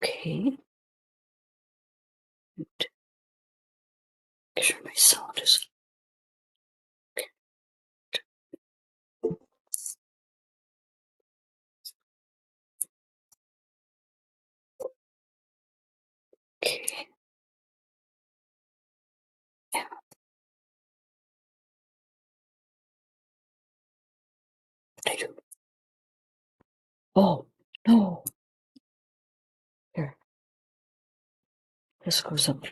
Okay. Make sure my sound is okay. Yeah, I do. Oh, no. Here, this goes up.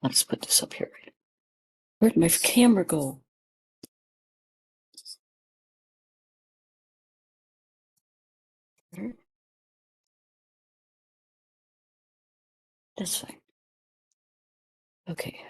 Let's put this up here. Where'd my camera go? There. That's fine. Okay.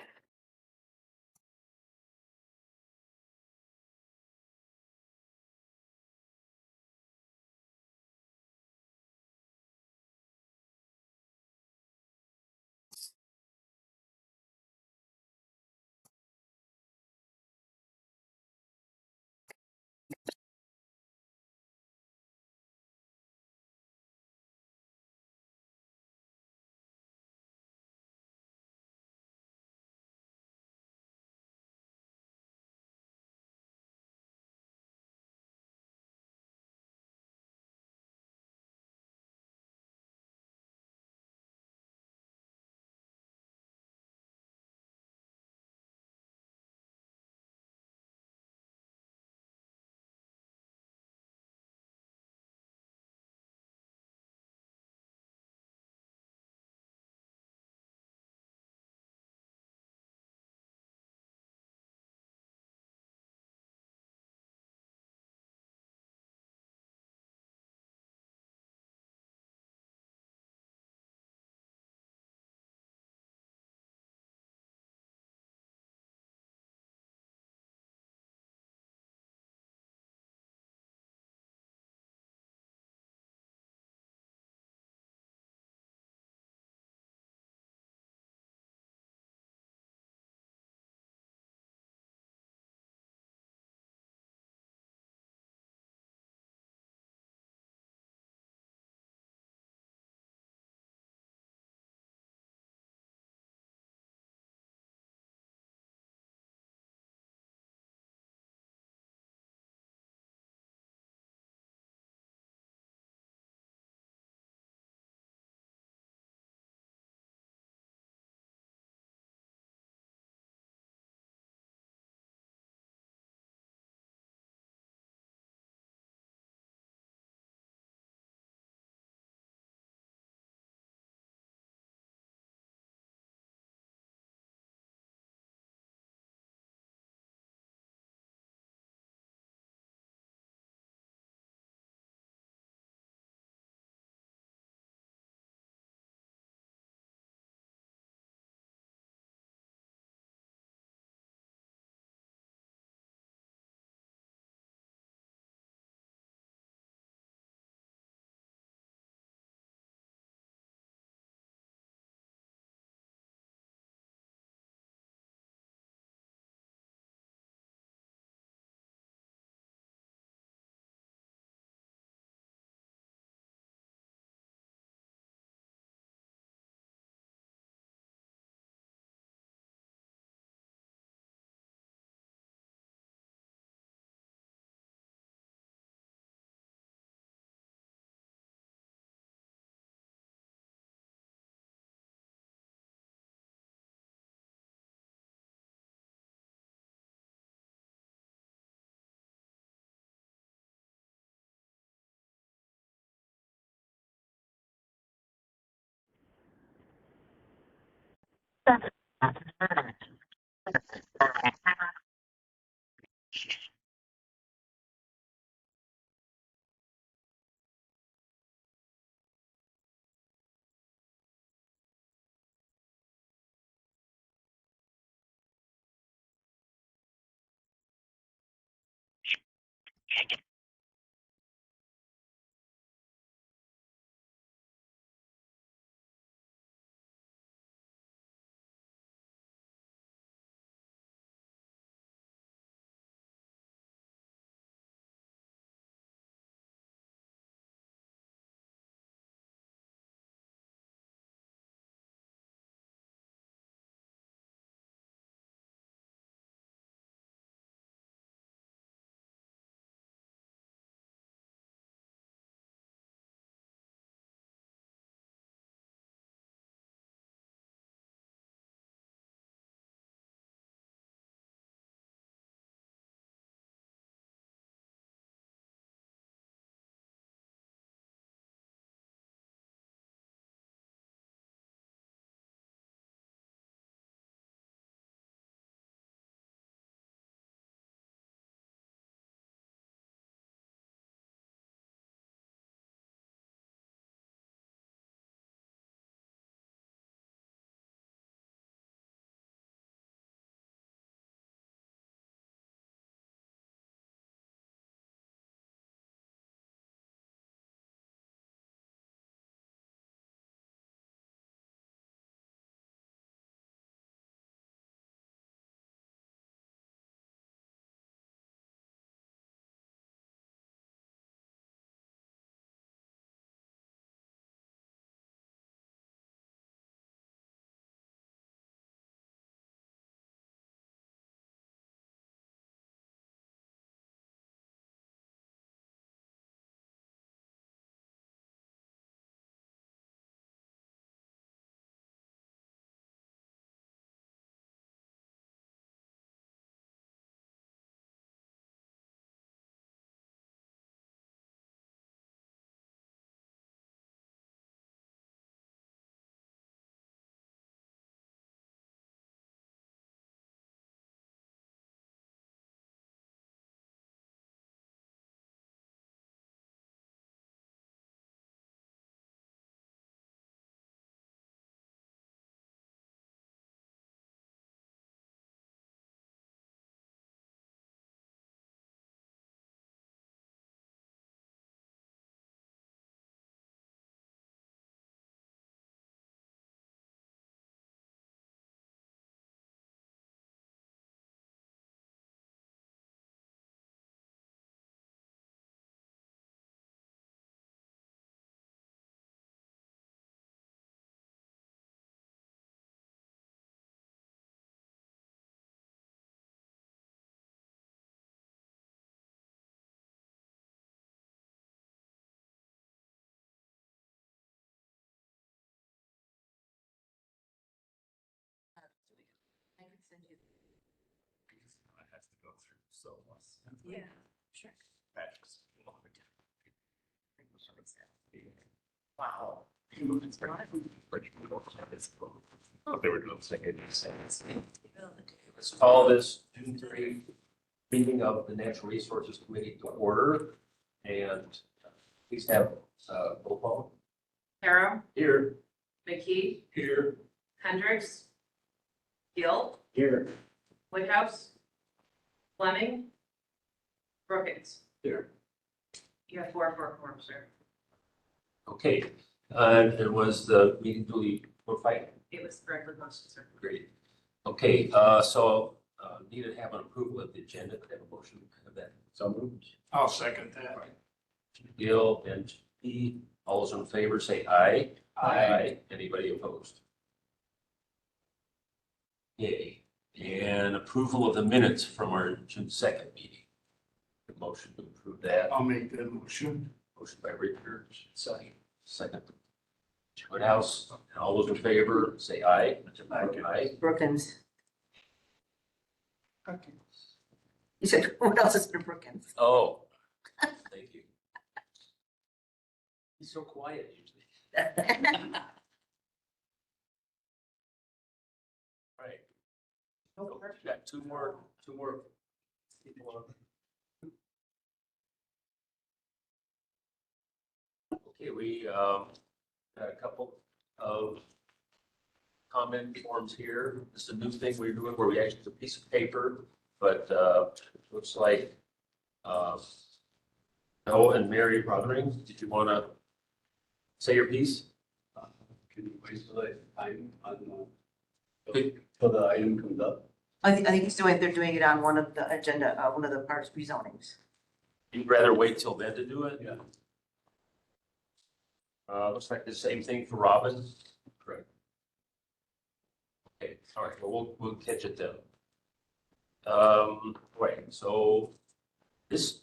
go through, so. Yeah, sure. Patrick's. Wow. What they were doing, second sentence. Let's call this June 3 meeting of the Natural Resources Committee to order. And please have roll call. Harrow, Here. McKee, Here. Hendricks, Gill, Here. Woodhouse, Fleming, Brookins. Here. You have 4 for a quorum, sir. Okay, and was the meeting duly notified? It was correctly posted, sir. Great. Okay, so need to have an approval of the agenda. Could I have a motion of that? So moved. I'll second that. Gill and P, all those in favor say aye. Aye. Anybody opposed? Yay. And approval of the minutes from our June 2nd meeting. The motion to approve that. I'll make that motion. Motion by Richard, second. Woodhouse, and all those in favor say aye. Aye. Brookins. You said, what else is for Brookins? Oh, thank you. He's so quiet usually. Right. Oh, we got two more people on. Okay, we got a couple of comment forms here. This is a new thing we're doing where we actually have a piece of paper, but looks like Noah and Mary Brothering, did you want to say your piece? Can you wait till the time on, Okay. till the item comes up? I think they're doing it on one of the agenda, one of the parks rezonings. You'd rather wait till then to do it? Yeah. Looks like the same thing for Robin. Correct. Okay, all right, well, we'll catch it then. Right, so this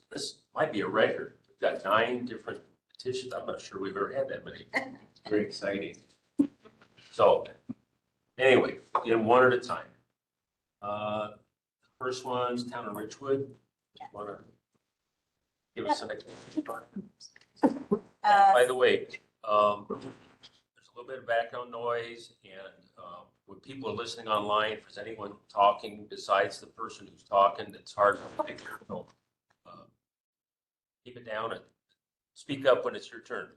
might be a record. We've got 9 different petitions. I'm not sure we've ever had that many. Very exciting. So anyway, get them one at a time. The first one's Town of Richwood. Want to give us an explanation? By the way, there's a little bit of background noise, and when people are listening online, if there's anyone talking besides the person who's talking, it's hard to hear. So keep it down and speak up when it's your turn.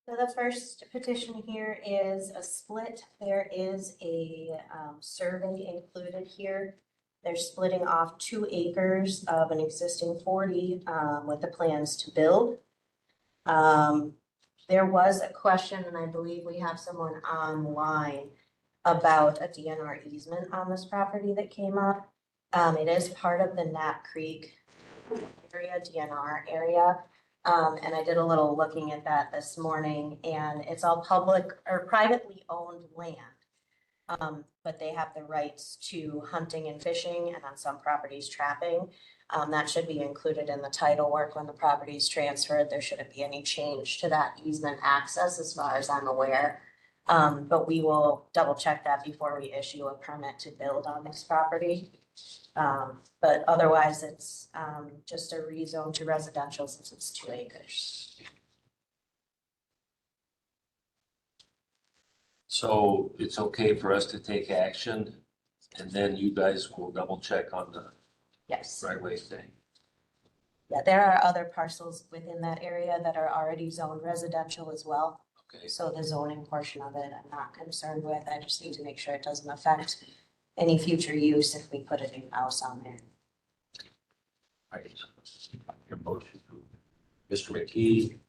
So the first petition here is a split. There is a survey included here. They're splitting off 2 acres of an existing 40 with the plans to build. There was a question, and I believe we have someone online about a DNR easement on this property that came up. It is part of the Knapp Creek area, DNR area. And I did a little looking at that this morning, and it's all public or privately owned land. But they have the rights to hunting and fishing, and on some properties trapping. That should be included in the title work when the property is transferred. There shouldn't be any change to that easement access as far as I'm aware. But we will double check that before we issue a permit to build on this property. But otherwise, it's just a rezone to residential since it's 2 acres. So it's okay for us to take action, and then you guys will double check on the Yes. right way thing. Yeah, there are other parcels within that area that are already zoned residential as well. Okay. So the zoning portion of it, I'm not concerned with. I just need to make sure it doesn't affect any future use if we put a new house on there. All right. Your motion. Mr. McKee.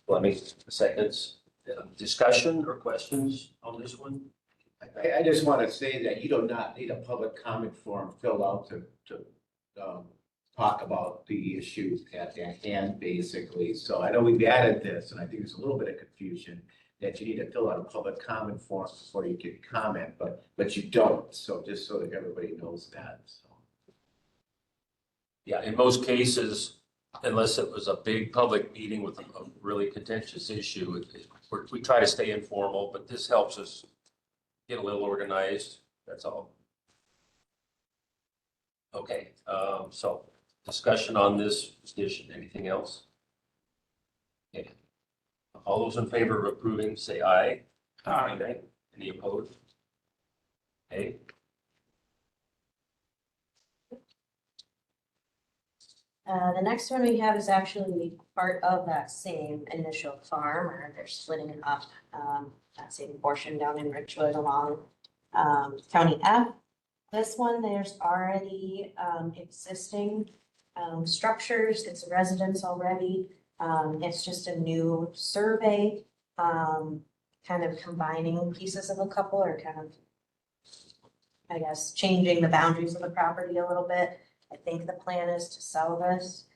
Fleming, seconds. Discussion or questions on this one? I just want to say that you do not need a public comment form filled out to talk about the issues at hand, basically. So I know we've added this, and I think there's a little bit of confusion that you need to fill out a public comment form before you can comment, but you don't. So just so that everybody knows that, so. Yeah, in most cases, unless it was a big public meeting with a really contentious issue, we try to stay informal, but this helps us get a little organized, that's all. Okay, so discussion on this petition, anything else? Okay. All those in favor of approving, say aye. Aye. Any opposed? Okay. The next one we have is actually part of that same initial farm, or they're splitting it up, that same portion down in Richwood along, County F. This one, there's already, existing, structures, it's a residence already. It's just a new survey, kind of combining pieces of a couple or kind of, I guess, changing the boundaries of the property a little bit. I think the plan is to sell this.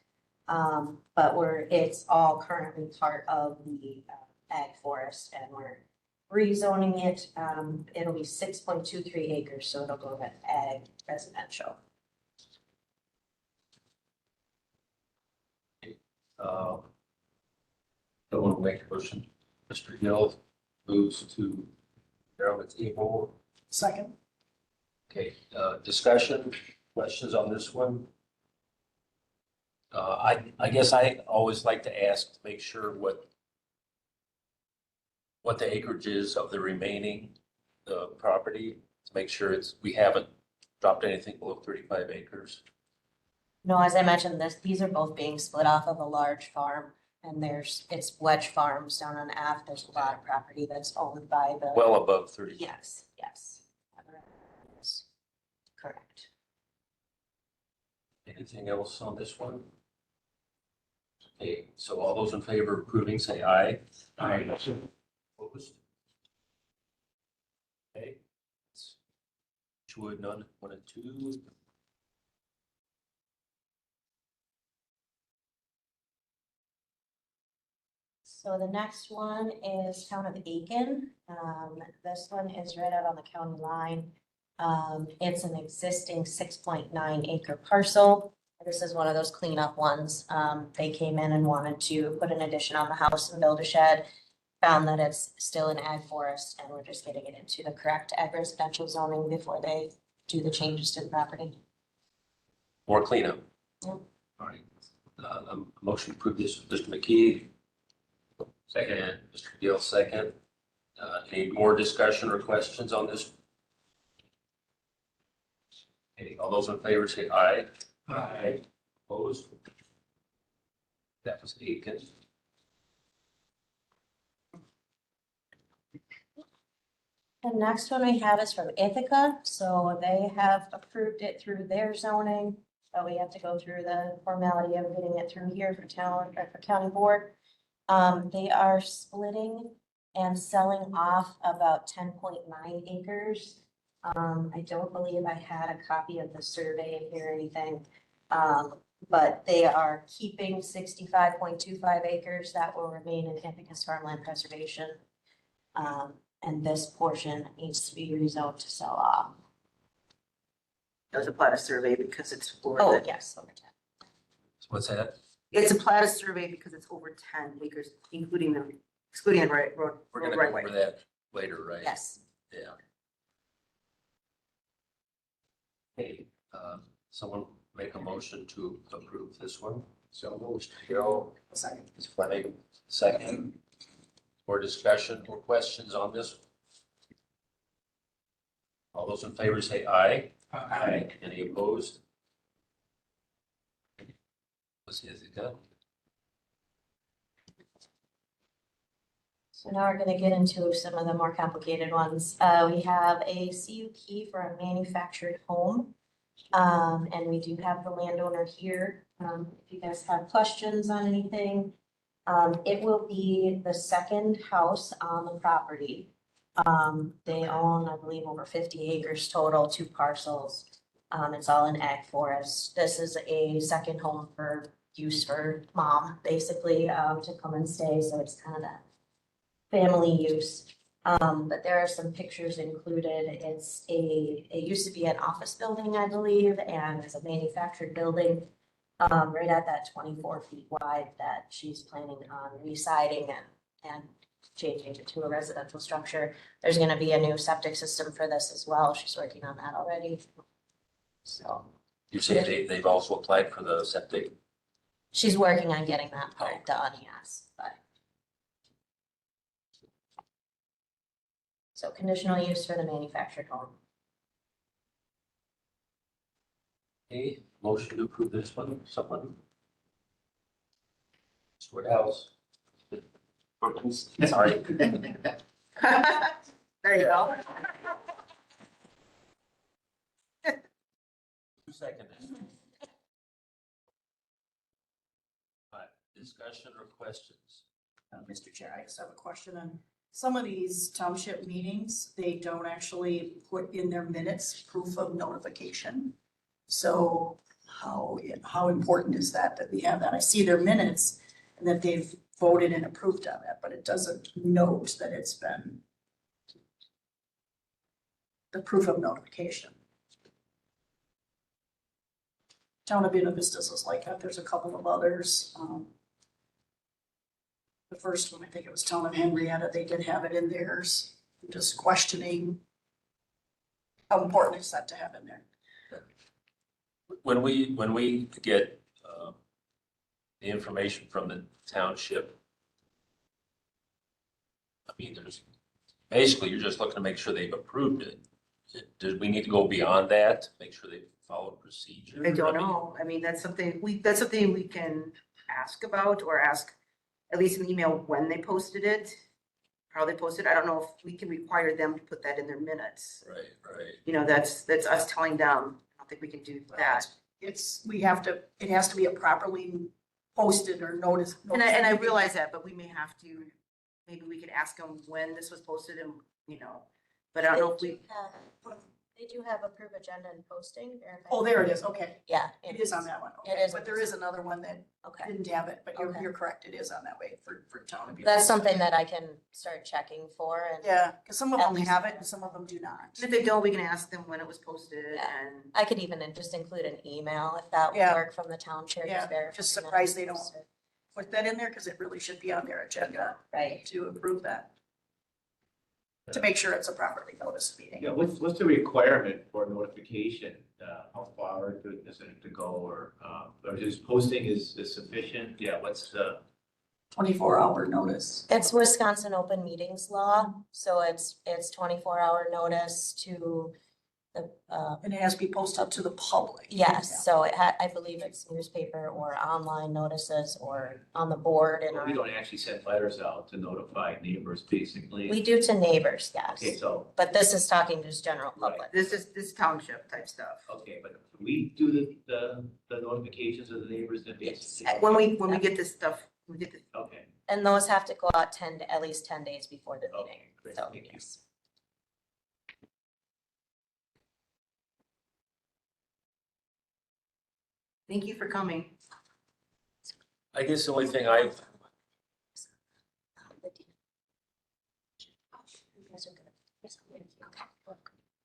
But it's all currently part of the ag forest and we're rezoning it. It'll be 6.23 acres, so it'll go to ag residential. Don't want to make a motion. Mr. Hill moves to narrow the table. Second. Okay, discussion, questions on this one? I guess I always like to ask to make sure what the acreage is of the remaining, property, to make sure we haven't dropped anything below 35 acres. No, as I mentioned, these are both being split off of a large farm. And it's wedge farms down on Ave. There's a lot of property that's owned by the. Well above 30. Yes. Correct. Anything else on this one? Okay, so all those in favor of approving, say aye. Aye. Opposed? Okay. Would none, 1 and 2. So the next one is Town of Aiken. This one is right out on the county line. It's an existing 6.9 acre parcel. This is one of those cleanup ones. They came in and wanted to put an addition on the house and build a shed. Found that it's still an ag forest and we're just getting it into the correct ag residential zoning before they do the changes to the property. More cleanup. Yeah. All right. A motion to approve this, Mr. McKee. Second. Mr. Gill, second. Any more discussion or questions on this? Okay, all those in favor say aye. Aye. Opposed? That was Aiken. The next one we have is from Ithaca, so they have approved it through their zoning, but we have to go through the formality of getting it through here for town, or for county board. They are splitting and selling off about 10.9 acres. I don't believe I had a copy of the survey in here or anything. But they are keeping 65.25 acres that will remain in Ithaca's farmland preservation. And this portion needs to be rezoned to sell off. Does a plat of survey because it's over. Oh, yes, over 10. What's that? It's a plat of survey because it's over 10 acres, excluding the right road. We're gonna right go way. over that later, right? Yes. Yeah. Okay, someone make a motion to approve this one. So Mr. Hill, second. Ms. Fleming, second. More discussion or questions on this? All those in favor say aye. Aye. Any opposed? Is it done? So now we're gonna get into some of the more complicated ones. We have a CUP for a manufactured home. And we do have the landowner here. If you guys have questions on anything. It will be the second house on the property. They own, I believe, over 50 acres total, 2 parcels. It's all in ag forest. This is a second home for use for mom, basically, to come and stay. So it's kind of that family use. But there are some pictures included. It used to be an office building, I believe, and it's a manufactured building. Right at that 24 feet wide that she's planning on residing and changing it to a residential structure. There's gonna be a new septic system for this as well. She's working on that already. So You say they've also applied for the septic? She's working on getting that part done, yes, but. So conditional use for the manufactured home. Okay, motion to approve this one, someone? Storehouse. Sorry. There you go. Who seconded? Discussion or questions? Mr. Chair, I just have a question on some of these township meetings, they don't actually put in their minutes proof of notification. So how important is that we have that? I see their minutes and that they've voted and approved on that, but it doesn't note that it's been the proof of notification. Town of Buena Vistas is like that. There's a couple of others. The first one, I think it was Town of Henrietta, they did have it in theirs. I'm just questioning how important is that to have in there? When we get the information from the township, I mean, basically, you're just looking to make sure they've approved it. Do we need to go beyond that, make sure they follow procedure? I don't know. I mean, that's something we can ask about or ask at least an email when they posted it, how they posted. I don't know if we can require them to put that in their minutes. Right, right. You know, that's us telling them. I don't think we can do that. It has to be a properly posted or noticed. And I realize that, but we may have to, maybe we could ask them when this was posted and, you know, but I don't know if we. They do have approved agenda and posting. Oh, there it is, okay. Yeah. It is on that one. It Okay. is. But there is another one that Okay. didn't have it, but Okay. you're correct, it is on that way for Town of Buena That's Vista. something that I can start checking for and Yeah, because some of At them least- have it and some of them do not. And if they don't, we can ask them when it was posted Yeah. and. I could even just include an email if that would Yeah. work from the town chair. Yeah, verifying just that surprised they it's don't. posted. Put that in there because it really should be on their agenda Right. to approve that. To make sure it's a properly noticed meeting. Yeah, what's the requirement for notification? How far does it have to go or just posting is sufficient? Yeah, what's the? 24-hour notice. It's Wisconsin open meetings law, so it's 24-hour notice to the, And it has to be posted to the public. yes, so I believe it's newspaper or online notices or on the board and We don't actually send letters out to notify neighbors, basically. we do to neighbors, Okay, yes. so, But this is talking just general Right. public. This is this township type stuff. okay, but we do the notifications of the neighbors that Yes. basically. When we get this stuff, we get the. Okay, And those have to go out at least 10 days before the meeting. okay, great, So, thank you. yes. Thank you for coming. I guess the only thing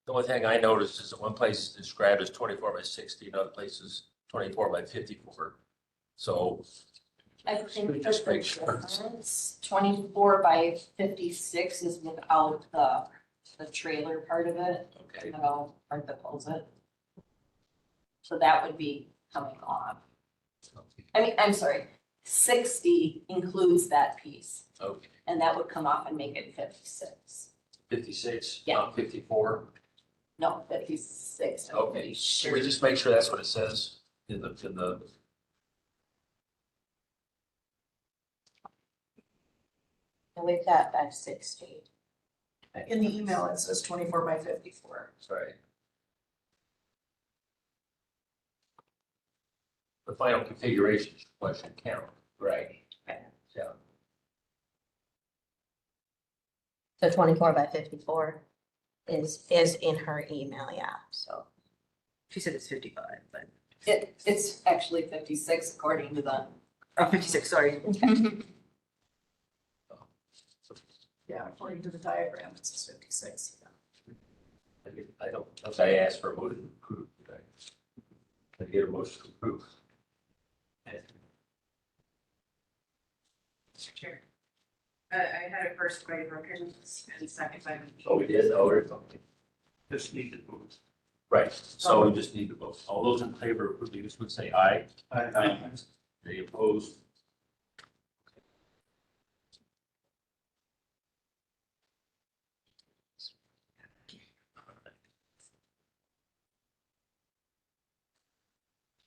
the only thing I noticed is that one place is described as 24/60, another place is 24/54. So I think Just the make sure. difference, 24/56 is without the trailer part of it, okay, the part that pulls it. So that would be coming off. I'm sorry, 60 includes that piece, okay. and that would come off and make it 56. 56, Yeah. not 54. No, 56. I'm Okay, pretty so sure. we just make sure that's what it says in the And we've got 560. In the email, it says 24/54. sorry. The final configuration question count. right. Yeah. So 24/54 is in her email, yeah, so. She said it's 55, but, It's actually 56 according to the. or 56, sorry. Yeah, according to the diagram, it says 56. I don't, I asked for a motion to approve. I get a motion to approve. Mr. Chair. I had it first by Brookins and second by. Oh, we did, oh, we're okay. Just need to move. Right, so we just need to vote. All those in favor of approving this would say aye. Aye. Any opposed?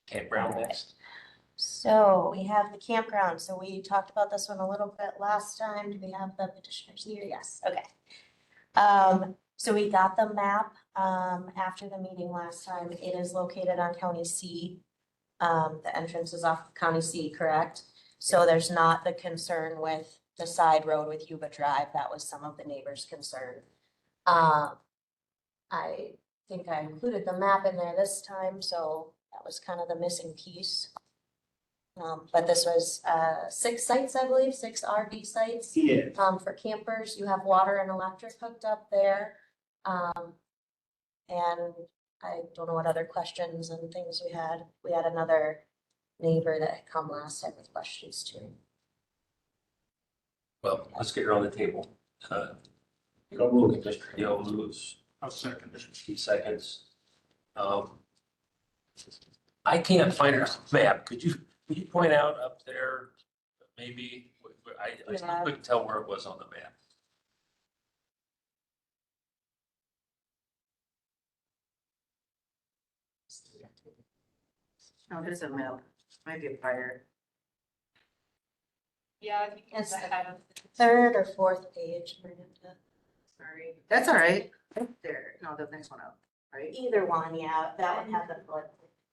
Campground next. So we have the campground. So we talked about this one a little bit last time. Do we have the petitioners here? Yes, okay. So we got the map, after the meeting last time. It is located on County C. The entrance is off County C, correct? So there's not the concern with the side road with Yuba Drive. That was some of the neighbors' concern. I think I included the map in there this time, so that was kind of the missing piece. But this was, 6 sites, I believe, 6 RV sites. Yeah. For campers. You have water and electric hooked up there. And I don't know what other questions and things we had. We had another neighbor that had come last time with questions too. Well, let's get her on the table. Go move. Mr. Hill moves. I'll second this. Mr. Key seconds. I can't find her map. Could you point out up there, maybe? I still Yeah. couldn't tell where it was on the map. No, there's a map, might be a fire. Yeah, I think It's it's ahead of. 3rd or 4th page. Sorry. That's all right. There, no, the next one up, right? Either one, yeah, that would have the flood.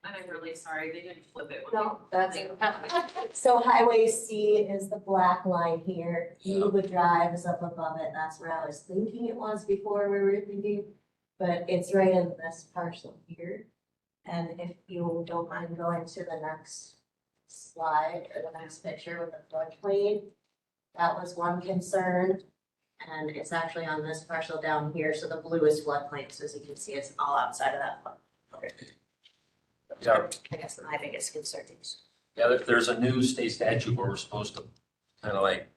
I'm really sorry, they didn't flip it. when No, they- that's. So Highway C is the black line here. Yuba Drive is up above it. That's where I was thinking it was before we were thinking. But it's right in this parcel here. And if you don't mind going to the next slide or the next picture with the floodplain, that was one concern. And it's actually on this parcel down here. So the blue is floodplain. So as you can see, it's all outside of that flood. Yeah, I guess my biggest concern is. yeah, there's a new state statute where we're supposed to kind of like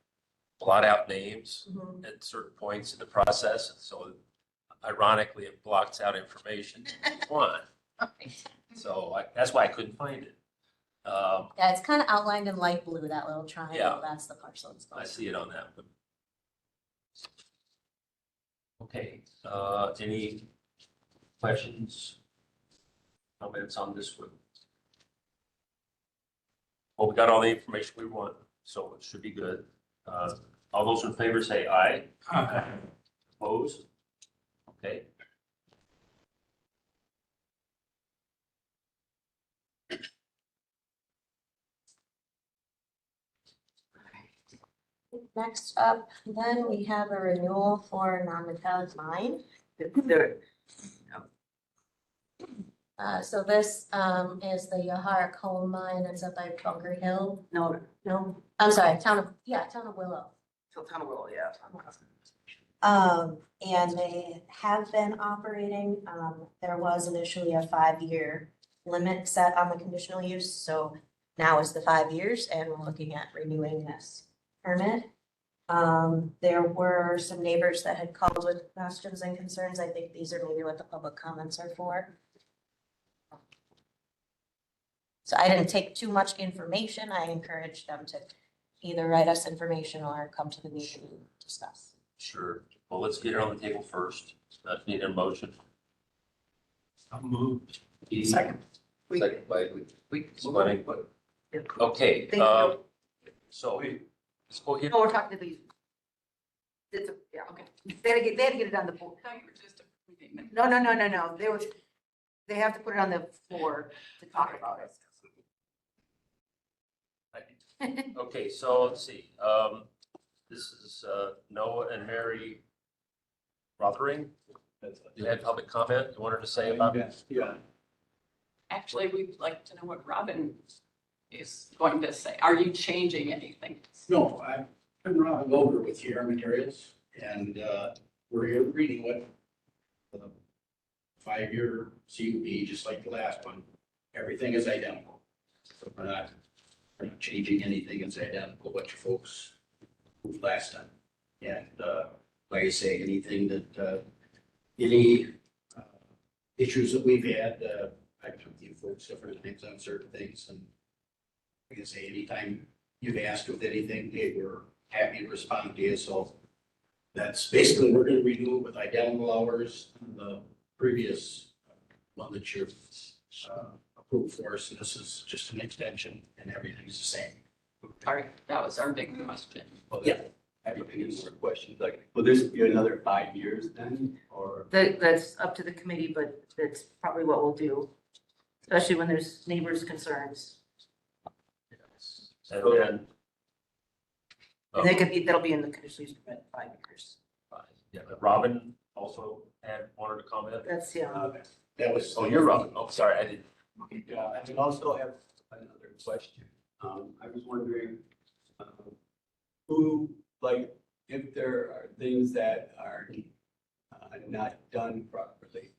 blot out names at certain points in the process. And so ironically, it blocks out information. One. So that's why I couldn't find it. Yeah, it's kind of outlined in light blue, that little triangle. Yeah. That's the parcel. It's I called. see it on that one. Okay, any questions, comments on this one? Well, we got all the information we want, so it should be good. All those in favor say aye. Opposed? Okay. Next up, then we have a renewal for non-metallic mine. There, So this is the Yahara coal mine that's up by Bunker Hill. no, No, I'm sorry, Town of Willow. till town of Willow, yeah. And they have been operating, there was initially a 5-year limit set on the conditional use, so now is the 5 years and we're looking at renewing this permit. There were some neighbors that had called with questions and concerns. I think these are maybe what the public comments are for. So I didn't take too much information. I encouraged them to either write us information or come to the meeting and discuss. Sure. Well, let's get it on the table first. Need a motion. I'll move. Second. We- Second by Swanning. Yeah. Okay, Thank you. so let's go here. No, we're talking to these. It's a, yeah, okay. They had to get it on the board. I thought you were just approving it. No. They have to put it on the floor to talk about it. Okay, so let's see, this is Noah and Mary Rothering. You had public comment you wanted to say about it? Yeah. Actually, we'd like to know what Robin is going to say. Are you changing anything? No, I've been running over with your materials and we're here reading what the 5-year CUP, just like the last one, everything is identical. So we're not changing anything, it's identical what you folks approved last time. And like I say, anything that, any issues that we've had, I've talked to you folks different things on certain things, and like I say, anytime you've asked with anything, they were happy to respond to you, so that's basically, we're gonna renew with identical hours, the previous one that you've approved for us, and this is just an extension, and everything's the same. Sorry, that was our big question. Well, Yeah. I have any more questions, like, will this be another 5 years then, or? That's up to the committee, but that's probably what we'll do, especially when there's neighbors' concerns. And then. And that could be, that'll be in the conditional use permit, 5 years. Yeah, but Robin also wanted to comment. That's, yeah. That was. Oh, you're Robin. Oh, sorry, I didn't. Yeah, I would also have another question. I was wondering, who, like, if there are things that are not done properly,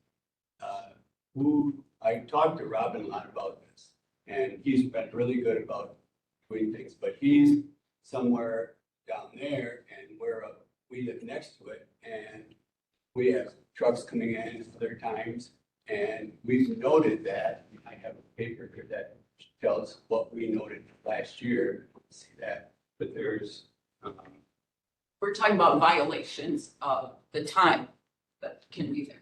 I talked to Robin a lot about this, and he's been really good about doing things, but he's somewhere down there, and we live next to it, and we have trucks coming in other times, and we've noted that. I have a paper here that tells what we noted last year. See that, but there's, We're talking about violations of the time that can be there.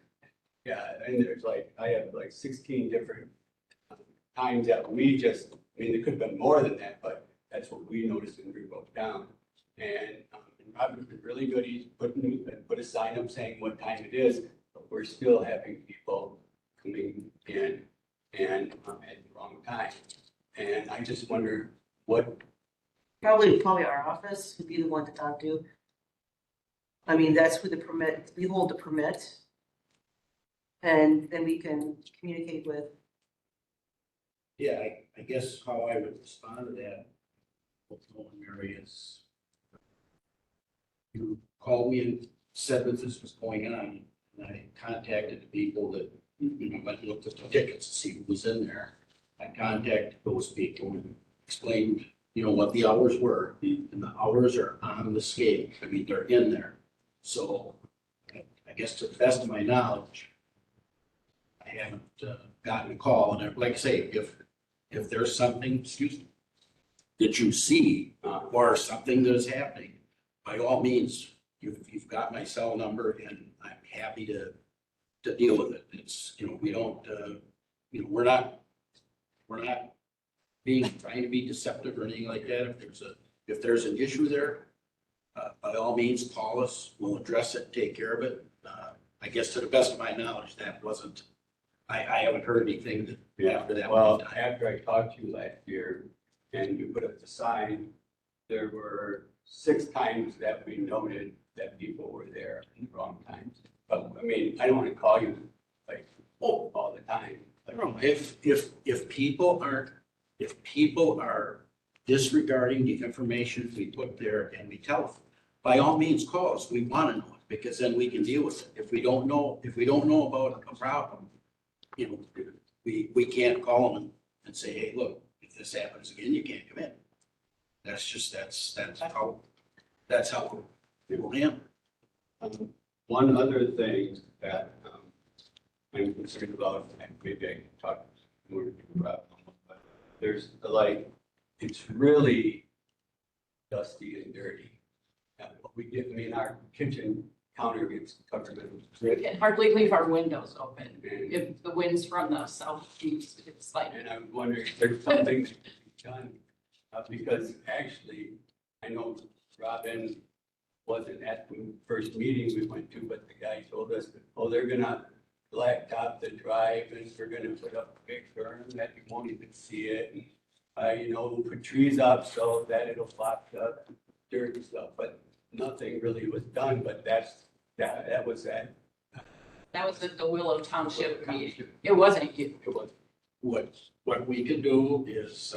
yeah, and there's like, I have like 16 different times that we just, I mean, there could have been more than that, but that's what we noticed and we wrote down. And Robin's been really good. He's put a sign up saying what time it is, but we're still having people coming in and at the wrong time. And I just wonder what, Probably our office would be the one to talk to. I mean, that's who the permit, we hold the permit. And then we can communicate with, Yeah, I guess how I would respond to that, Mary, is you called me and said that this was going on, and I contacted the people that, went and looked at the tickets to see who was in there. I contacted those people and explained, what the hours were, and the hours are on the scale. I mean, they're in there. So I guess to the best of my knowledge, I haven't gotten a call, and like I say, if there's something, that you see, or something that is happening, by all means, you've got my cell number, and I'm happy to deal with it. It's, we don't, we're not trying to be deceptive or anything like that. If there's an issue there, by all means, call us, we'll address it, take care of it. I guess to the best of my knowledge, that wasn't, I haven't heard anything after that. well, after I talked to you last year and you put up the sign, there were 6 times that we noted that people were there in the wrong times. But I mean, I don't want to call you like, all the time. I don't know, if people are disregarding the information we put there and we tell them, by all means, call us. We want to know it, because then we can deal with it. If we don't know about a problem, we can't call them and say, hey, look, if this happens again, you can't come in. That's how it will handle. One other thing that I'm concerned about, and maybe I can talk more to you about, but there's like, it's really dusty and dirty. Our kitchen counter gets covered in We grit. can hardly leave our windows open. And If the wind's from the southeast, it's like, I'm wondering if there's something that can be done, because actually, I know Robin wasn't at the first meeting we went to, but the guy told us, oh, they're gonna blacktop the drive and we're gonna put up a big berm that you won't even see it. And, we'll put trees up so that it'll block the dirt and stuff, but nothing really was done, but that was that. that was at the Willow Township meeting. It wasn't you. It was, What we could do is,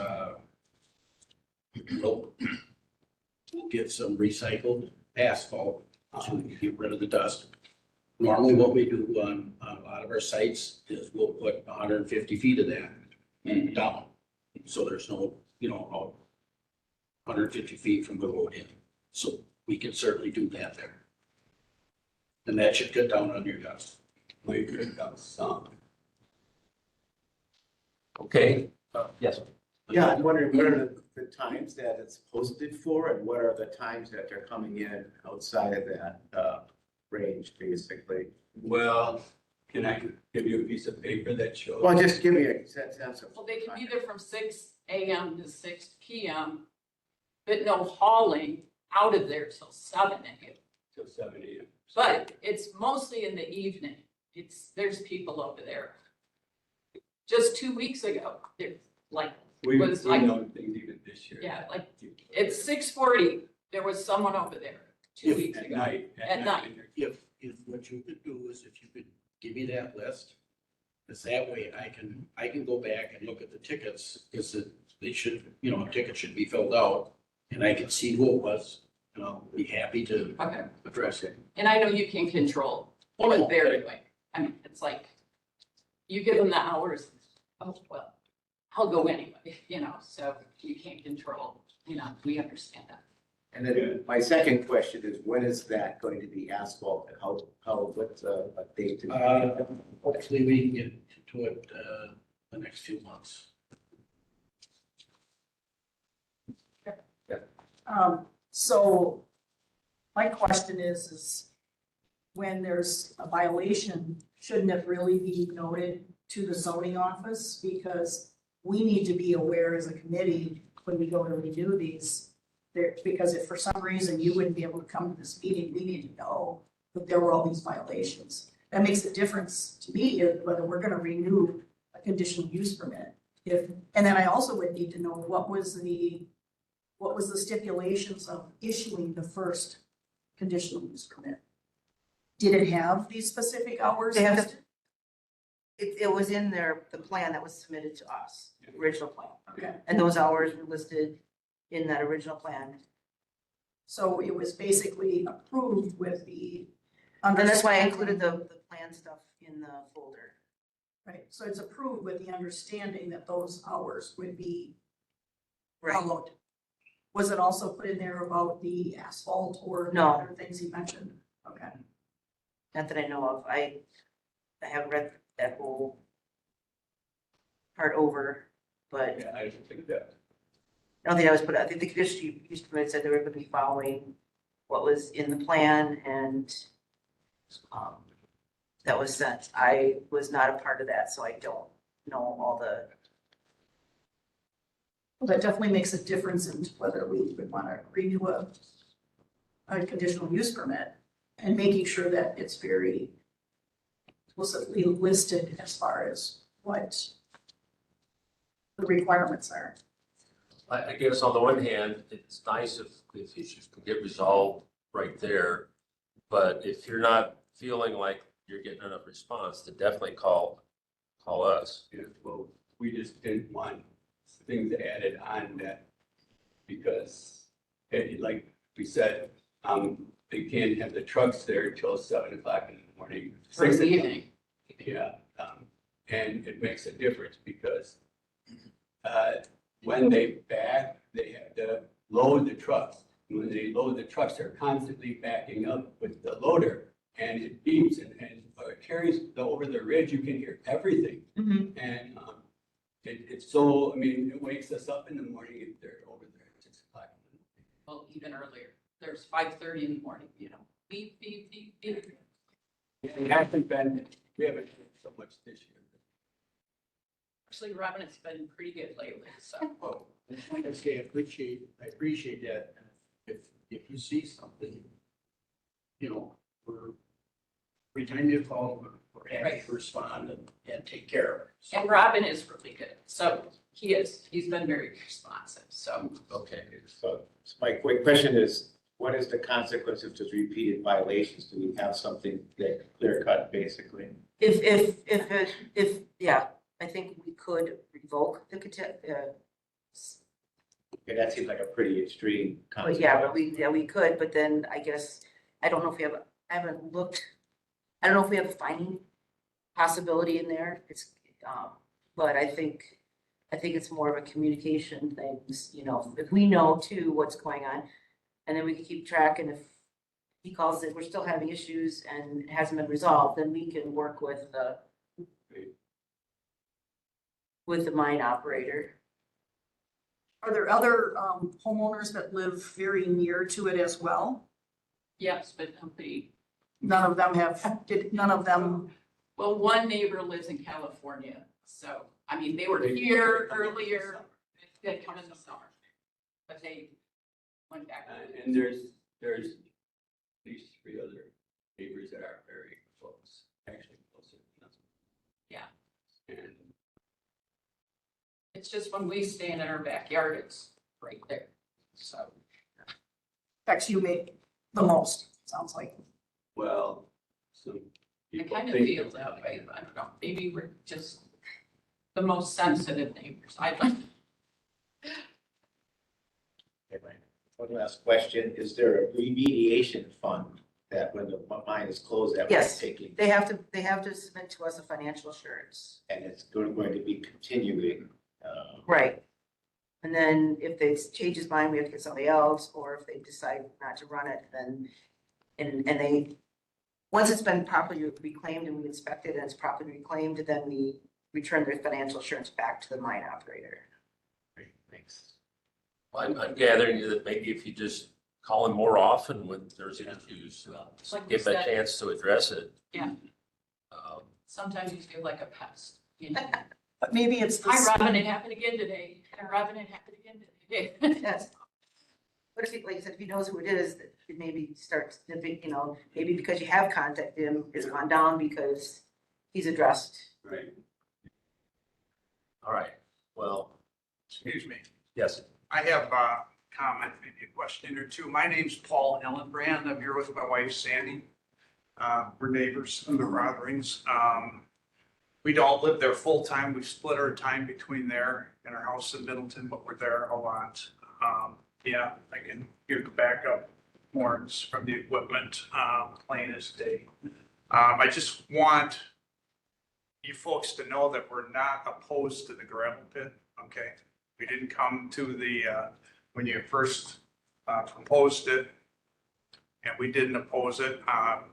we'll get some recycled asphalt to get rid of the dust. Normally, what we do on a lot of our sites is we'll put 150 feet of that down. So there's no, 150 feet from the road in. So we can certainly do that there. And that should cut down on your dust. we could have some. Okay, yes. Yeah, I'm wondering, what are the times that it's posted for, and what are the times that they're coming in outside of that, range, basically? Well, can I give you a piece of paper that shows? Well, just give me a sense of. Well, they can be there from 6 a.m. to 6 p.m., but no hauling out of there till 7 a.m. Till 7 a.m. But it's mostly in the evening. There's people over there. Just 2 weeks ago, there's like, We was like- know things even this year. yeah, like, it's 6:40, there was someone over there 2 If weeks At ago. night. At night. If what you could do is if you could give me that list, because that way I can go back and look at the tickets, because they should, tickets should be filled out, and I can see who it was, and I'll be happy to Okay, address it. and I know you can control what they're doing. I mean, it's like, you give them the hours, oh, well, I'll go anyway, so you can't control, we understand that. And then my second question is, when is that going to be asphalt? What's a date? Hopefully we can get to it, the next few months. So my question is when there's a violation, shouldn't it really be noted to the zoning office? Because we need to be aware as a committee when we go to renew these. Because if for some reason you wouldn't be able to come to this meeting, we need to know that there were all these violations. That makes a difference to me whether we're gonna renew a conditional use permit. And then I also would need to know what was the stipulations of issuing the first conditional use permit? Did it have these specific hours? They have to- listed? It was in the plan that was submitted to us, the original plan. Okay, And those hours were listed in that original plan. so it was basically approved with the. And that's why I understanding- included the plan stuff in the folder. Right, so it's approved with the understanding that those hours would be Right. followed. Was it also put in there about the asphalt or the No. other things he mentioned? Okay. Not that I know of. I haven't read that whole part over, but Yeah, I don't think that. I don't think that was put, I think the conditional use permit said they were gonna be following what was in the plan and that was sent. I was not a part of that, so I don't know all the, Well, that definitely makes a difference in whether we would want to renew a conditional use permit and making sure that it's very explicitly listed as far as what the requirements are. I guess on the one hand, it's nice if issues can get resolved right there. But if you're not feeling like you're getting enough response, to definitely call us. Yeah, well, we just didn't want things added on that because, like we said, they can't have the trucks there until 7 o'clock in the morning. For the 6 o'clock. evening. Yeah, and it makes a difference because when they back, they have to load the trucks. When they load the trucks, they're constantly backing up with the loader and it beeps and it carries over the ridge. You can hear everything. And it's so, I mean, it wakes us up in the morning if they're over there at 6 o'clock. Well, even earlier, there's 5:30 in the morning, beep, beep, beep, beep. We haven't been so much this year. Actually, Robin, it's been pretty good lately, so. Well, like I say, I appreciate that. If you see something, every time you call, we're happy to respond and take care of it. So- And Robin is really good, so he's been very responsive, so. Okay, so my quick question is, what is the consequence of just repeated violations? Do we have something that clear cut, basically? if, yeah, I think we could revoke the Okay, that seems like a pretty extreme but consequence. yeah, we could, but then I guess, I don't know if we have, I haven't looked, I don't know if we have a fining possibility in there. It's, but I think it's more of a communication thing, if we know too what's going on. And then we can keep track, and if he calls it, we're still having issues and it hasn't been resolved, then we can work with with the mine operator. Are there other homeowners that live very near to it as well? Yes, but nobody, None of them none of them, well, one neighbor lives in California, so, I mean, they were here earlier, they come in the summer. But they went back. And there's at least 3 other neighbors that are very close, actually closer than us. Yeah. And It's just when we stand in our backyard, it's right there, so. affects you maybe the most, sounds like. well, some I people kind of think feel that way, but I don't know, maybe we're just the most sensitive neighbors, I don't. One last question, is there a remediation fund that when the mine is closed, that we're Yes. taking? They have to submit to us a financial assurance. And it's going to be continuing, Right. And then if they change his mind, we have to get somebody else, or if they decide not to run it, then, and they, once it's been properly reclaimed and we inspect it and it's properly reclaimed, then we return their financial assurance back to the mine operator. Great, thanks. Well, I'm gathering that maybe if you just call him more often when there's issues, Like we give him a said. chance to address it. Yeah. Um, Sometimes you feel like a pest, you know. But maybe it's Hi, this, Robin, it happened again today. Hi, Robin, it happened again today. Yes. But if, like I said, if he knows who it is, that it maybe starts, you know, maybe because you have contacted him, it's gone down because he's addressed. right. All right, well, Excuse me. yes, I have a comment, maybe a question or two. My name's Paul Ellenbrand. I'm here with my wife Sandy. We're neighbors in the Rotherings. We don't live there full time. We split our time between there and our house in Middleton, but we're there a lot. Yeah, I can hear the backup horns from the equipment, plain as day. I just want you folks to know that we're not opposed to the gravel pit, okay? We didn't come to the, when you first proposed it, and we didn't oppose it. I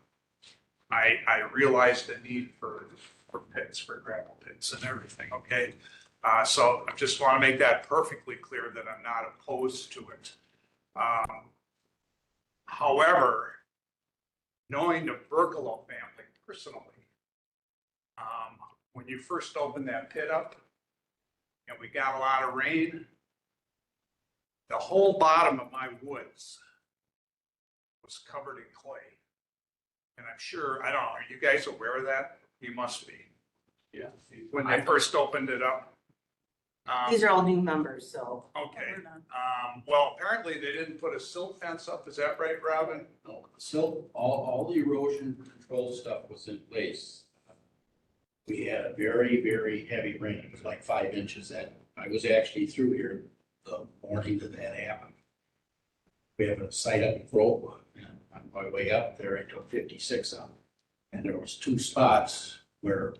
realized the need for pits, for gravel pits and everything, okay? So I just want to make that perfectly clear that I'm not opposed to it. However, knowing the Burkalow family personally, when you first opened that pit up and we got a lot of rain, the whole bottom of my woods was covered in clay. And I'm sure, I don't know, are you guys aware of that? You must be. Yeah. When they first opened it up. These are all new members, so. Okay, well, apparently they didn't put a silt fence up, is that right, Robin? No, so all the erosion control stuff was in place. We had a very, very heavy rain. It was like 5 inches that I was actually through here the morning that happened. We have a site up in Grovewood, and on my way up there, I took 56 up. And there was 2 spots where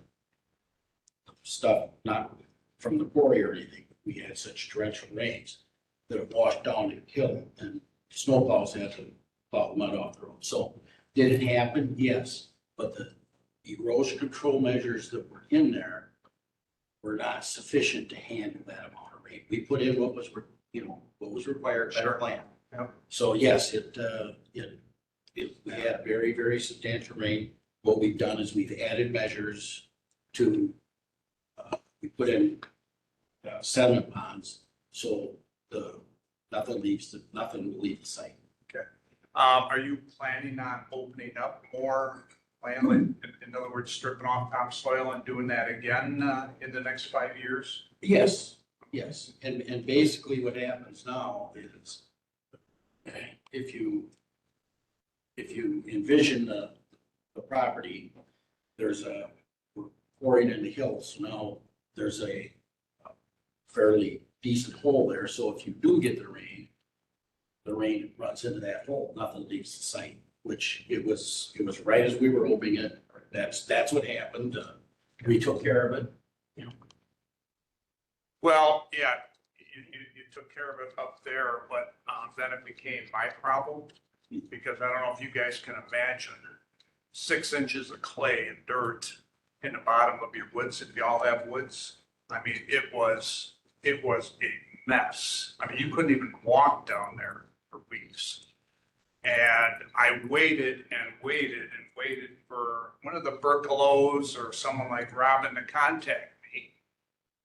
stuff, not from the quarry or anything, we had such torrential rains that it washed down the hill and snowplows had to plow mud off the road. So did it happen? Yes, but the erosion control measures that were in there were not sufficient to handle that amount of rain. We put in what was, what was required by our plan. Yep. So yes, we had very, very substantial rain. What we've done is we've added measures to, we put in sediment ponds, so nothing will leave the site. Are you planning on opening up more land? In other words, stripping off topsoil and doing that again in the next 5 years? Yes, yes, and basically what happens now is if you envision the property, there's a quarrying in the hills, so now there's a fairly decent hole there, so if you do get the rain runs into that hole, nothing leaves the site, which it was right as we were opening it. That's what happened. We took care of it. Well, yeah, you took care of it up there, but then it became my problem. Because I don't know if you guys can imagine 6 inches of clay and dirt in the bottom of your woods, if you all have woods. I mean, it was a mess. I mean, you couldn't even walk down there for weeks. And I waited and waited and waited for one of the Berkelos or someone like Robin to contact me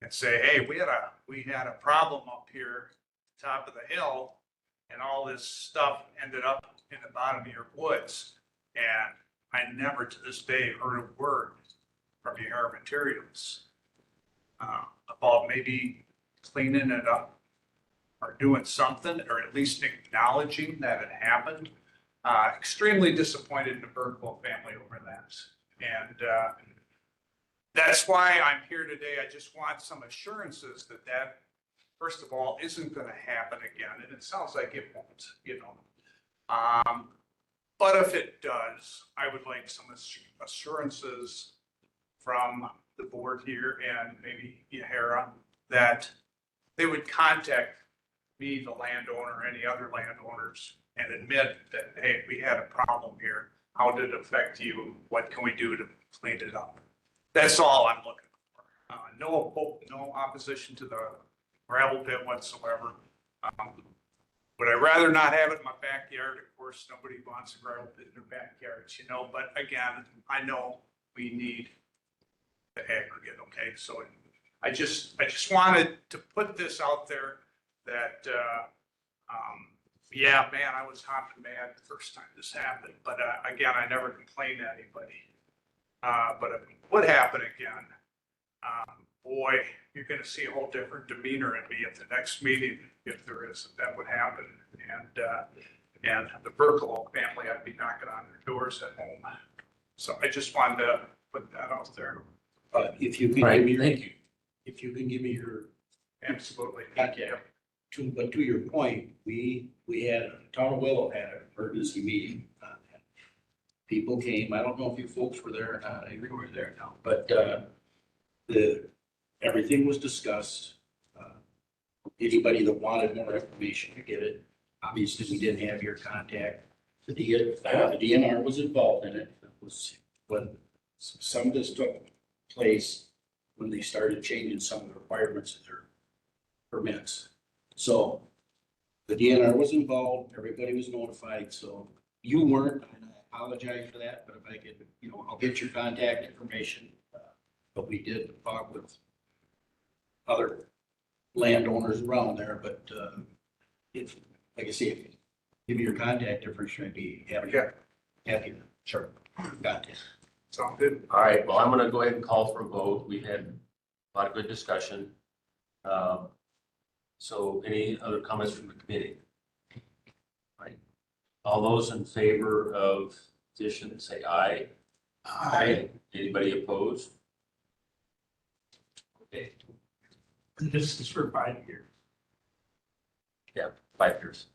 and say, hey, we had a problem up here, top of the hill, and all this stuff ended up in the bottom of your woods. And I never to this day heard a word from your materials about maybe cleaning it up or doing something, or at least acknowledging that it happened. Extremely disappointed in the Berklow family over that. And that's why I'm here today. I just want some assurances that first of all, isn't gonna happen again, and it sounds like it won't, you know. But if it does, I would like some assurances from the board here and maybe Yahara that they would contact me, the landowner, any other landowners, and admit that, hey, we had a problem here. How did it affect you? What can we do to clean it up? That's all I'm looking for. No opposition to the gravel pit whatsoever. Would I rather not have it in my backyard? Of course, nobody wants a gravel pit in their backyards, you know, but again, I know we need the aggregate, okay? So I just wanted to put this out there that, yeah, man, I was hot and mad the first time this happened, but again, I never complained to anybody. But if it would happen again, boy, you're gonna see a whole different demeanor in me at the next meeting, if there is, if that would happen. And the Berklow family, I'd be knocking on their doors at home. So I just wanted to put that out there. If you can Right, give me, thank you. if you can give me your Absolutely. contact. But to your point, we had, Town of Willow had an emergency meeting on that. People came, I don't know if you folks were there or not, I think we were there now, but, everything was discussed. Anybody that wanted more information to get it, obviously we didn't have your contact. The DNR was involved in it. It was when some of this took place, when they started changing some of the requirements of their permits. So the DNR was involved, everybody was notified, so you weren't, and I apologize for that, but if I could, I'll get your contact information. But we did talk with other landowners around there, but if, like I say, if you give me your contact information, I'd be happy to. Sure. Contact. Sounds good. All right, well, I'm gonna go ahead and call for a vote. We've had a lot of good discussion. So any other comments from the committee? All right, all those in favor of petition, say aye. Aye. Anybody opposed? Okay, This is for 5 years. yeah, 5 years.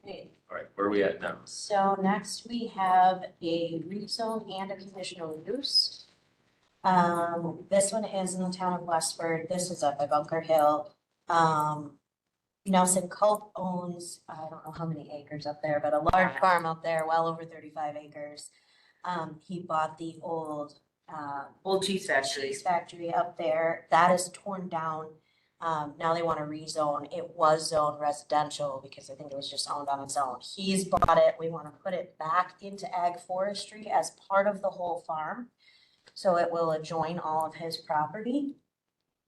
Okay, All right, where are we at now? so next we have a rezone and a conditional use. This one is in the town of Westford. This is up by Bunker Hill. Nelson Culp owns, I don't know how many acres up there, but a large farm up there, well over 35 acres. He bought the old cheese factory. cheese factory up there. That is torn down. Now they want to rezone. It was zoned residential because I think it was just owned on its own. He's bought it. We want to put it back into ag forestry as part of the whole farm. So it will adjoin all of his property.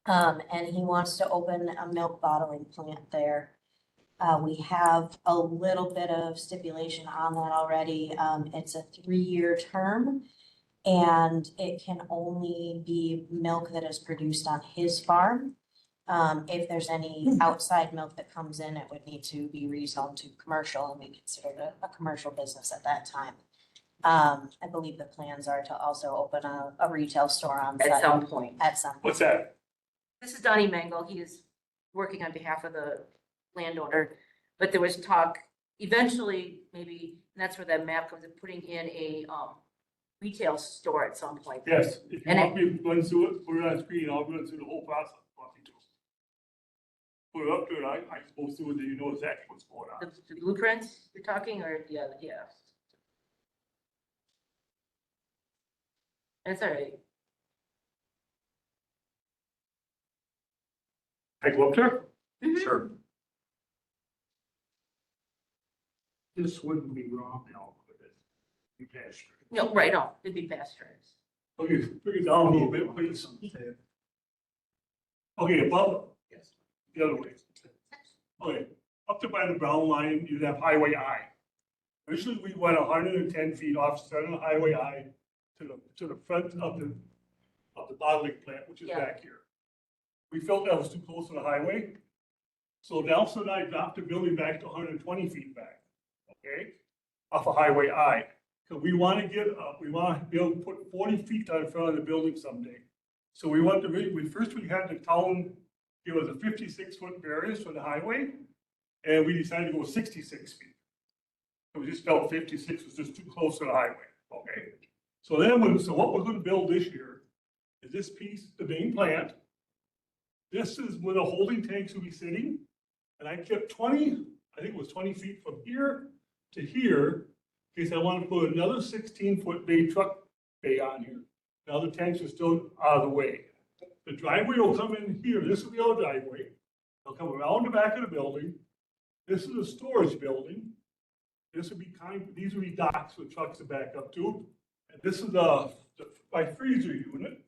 And he wants to open a milk bottling plant there. We have a little bit of stipulation on that already. It's a 3-year term. And it can only be milk that is produced on his farm. If there's any outside milk that comes in, it would need to be rezoned to commercial and be considered a commercial business at that time. I believe the plans are to also open a retail store on site. At some point. At some. What's that? This is Donnie Mangle. He is working on behalf of the landowner, but there was talk eventually, maybe, and that's where that map comes in, putting in a retail store at some point. Yes, if you And want me to run through it, put it on screen, I'll run through the whole process. put it up there, and I supposed to, and then you know exactly what's going on. The blueprints you're talking, or, yeah. That's all right. I go up there, Sure. this wouldn't be wrong now, would it? You passed it. No, right, no, it'd be fast turns. Okay, bring it down a little bit, please. Okay, above, Yes. the other way. Okay, up to by the brown line, you'd have Highway I. Originally, we went 110 feet off center of Highway I to the front of the bottling plant, which is Yeah. back here. We felt that was too close to the highway. So Nelson and I dropped the building back to 120 feet back, okay? Off of Highway I. So we want to we want to be able to put 40 feet down in front of the building someday. So we had the town give us a 56-foot variance for the highway, and we decided to go 66 feet. So we just felt 56 was just too close to the highway, okay? So what we're gonna build this year is this piece, the main plant. This is where the holding tanks will be sitting, and I kept 20 feet from here to here, in case I want to put another 16-foot bay truck bay on here. Now the tanks are still out of the way. The driveway will come in here, this will be our driveway. They'll come around the back of the building. This is a storage building. These would be docks with trucks to back up to. And this is my freezer unit.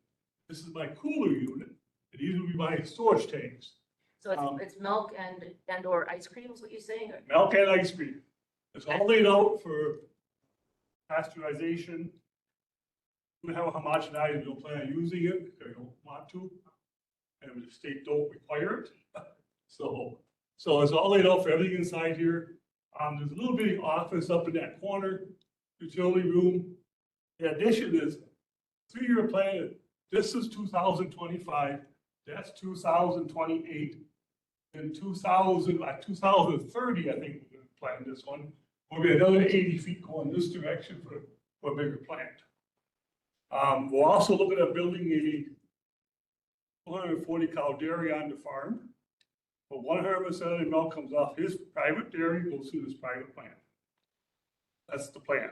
This is my cooler unit. And these would be my storage tanks. So it's milk and or ice cream is what you're saying? Or- Milk and ice cream. It's all laid out for pasteurization. We have a homogenized, we don't plan on using it, because we don't want to. And the state don't require it. So it's all laid out for everything inside here. There's a little bitty office up in that corner, utility room. The addition is 3-year plan. This is 2025, that's 2028. And 2030, I think we're gonna plan this one. We'll be another 80 feet going this direction for a bigger plant. We're also looking at building a 140 cow dairy on the farm. But 100% of the milk comes off his private dairy, goes through this private plant. That's the plan,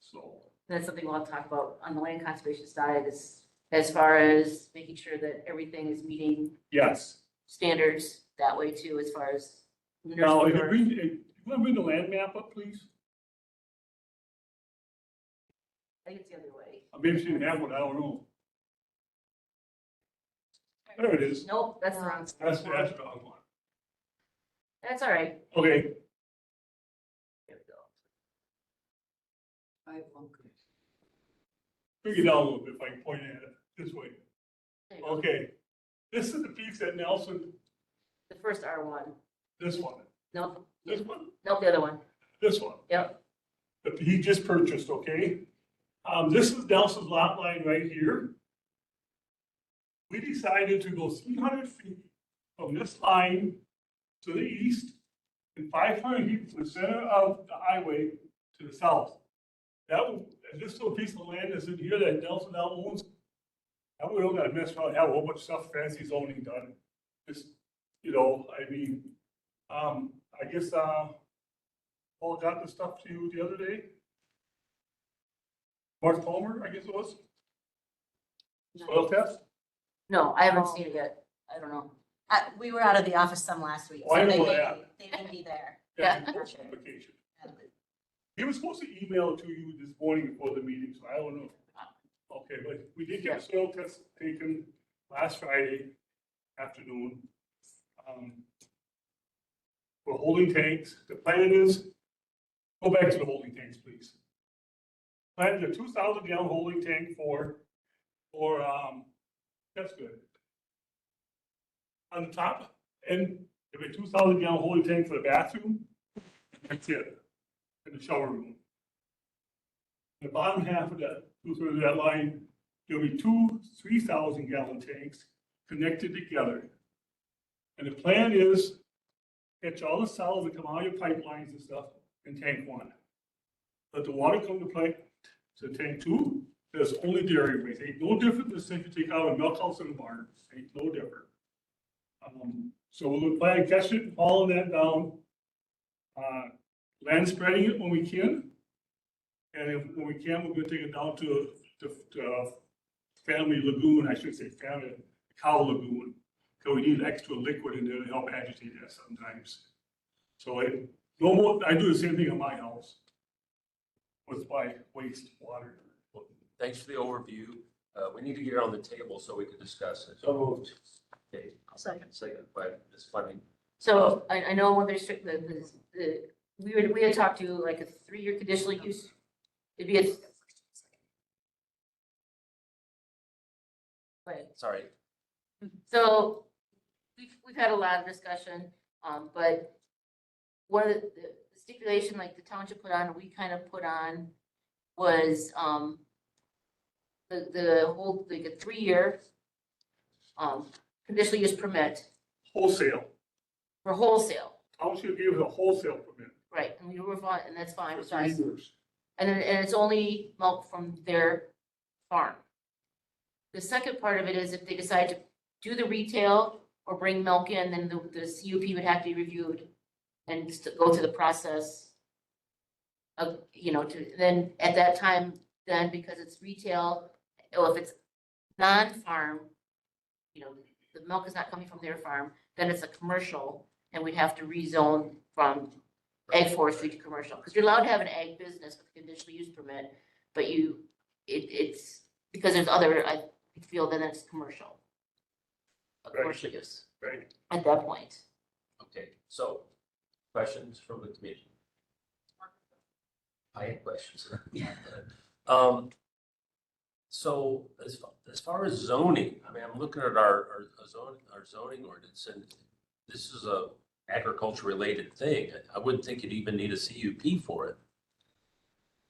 so. That's something we'll have to talk about on the land conservation side, is as far as making sure that everything is meeting Yes. standards that way too, as far as. Now, if you nursery want to bring the land map up, please? I think it's the other way. Maybe she didn't have one, I don't know. There it is. Nope, that's the wrong. That's the wrong one. That's all right. Okay, There we go. bring it down a little bit if I can point at it this way. There you go. Okay, this is the piece that Nelson, The first R1. this one, Nope, this one, nope, the other one. this one. Yep. That he just purchased, okay? This is Nelson's lot line right here. We decided to go 300 feet from this line to the east and 500 feet from the center of the highway to the south. This little piece of land that's in here that Nelson now owns, that we don't gotta mess around, and have a whole bunch of stuff, fancy zoning done. Just, I guess, Paul got the stuff to you the other day. Mark Palmer, I guess it was, soil test? No, I haven't seen it yet. I don't know. We were out of the office some last week, Oh, I so they know may, that. they may be there. Yeah. First application. He was supposed to email it to you this morning before the meeting, so I don't know. Okay, but we did get a soil test taken last Friday afternoon. For holding tanks, the plan is, go back to the holding tanks, please. Plan the 2,000 gallon holding tank for, that's good. On the top, and if a 2,000 gallon holding tank for the bathroom, that's it, in the shower room. The bottom half of that, 2/3 of that line, there'll be 2 3,000 gallon tanks connected together. And the plan is, catch all the solids that come out of your pipelines and stuff in tank 1. Let the water come to tank 2, there's only dairy waste, ain't no different than if you take out a milk house in a barn, ain't no different. So we'll plan on catching it, hauling that down, land spreading it when we can. And if, when we can, we're gonna take it down to family lagoon, I should say family cow lagoon. Cause we need extra liquid in there to help agitate that sometimes. So no more, I do the same thing in my house with my waste water. Thanks for the overview. We need to get it on the table so we can discuss it. So moved. Okay, Second. second by Ms. Fleming. So I know when there's we had talked to like a 3-year conditional use. It'd be a. Wait. Sorry. So we've had a lot of discussion, but one of the stipulation like the township put on, we kind of put on was, the whole, like a 3-year, conditional use permit Wholesale, for wholesale, township gave us a wholesale permit right? And we were fine, and that's fine for with 3 us. years. And it's only milk from their farm. The second part of it is if they decide to do the retail or bring milk in, then the CUP would have to be reviewed and go through the process of, then at that time, then because it's retail, or if it's non-farm, the milk is not coming from their farm, then it's a commercial, and we'd have to rezone from ag forestry to commercial, because you're allowed to have an ag business with a conditional use permit, but it's, because there's other, I feel then it's commercial. A commercial use Right. at that point. Okay, so questions from the committee? I have questions. So as far as zoning, I mean, I'm looking at our zoning ordinance, and this is a agriculture related thing. I wouldn't think you'd even need a CUP for it.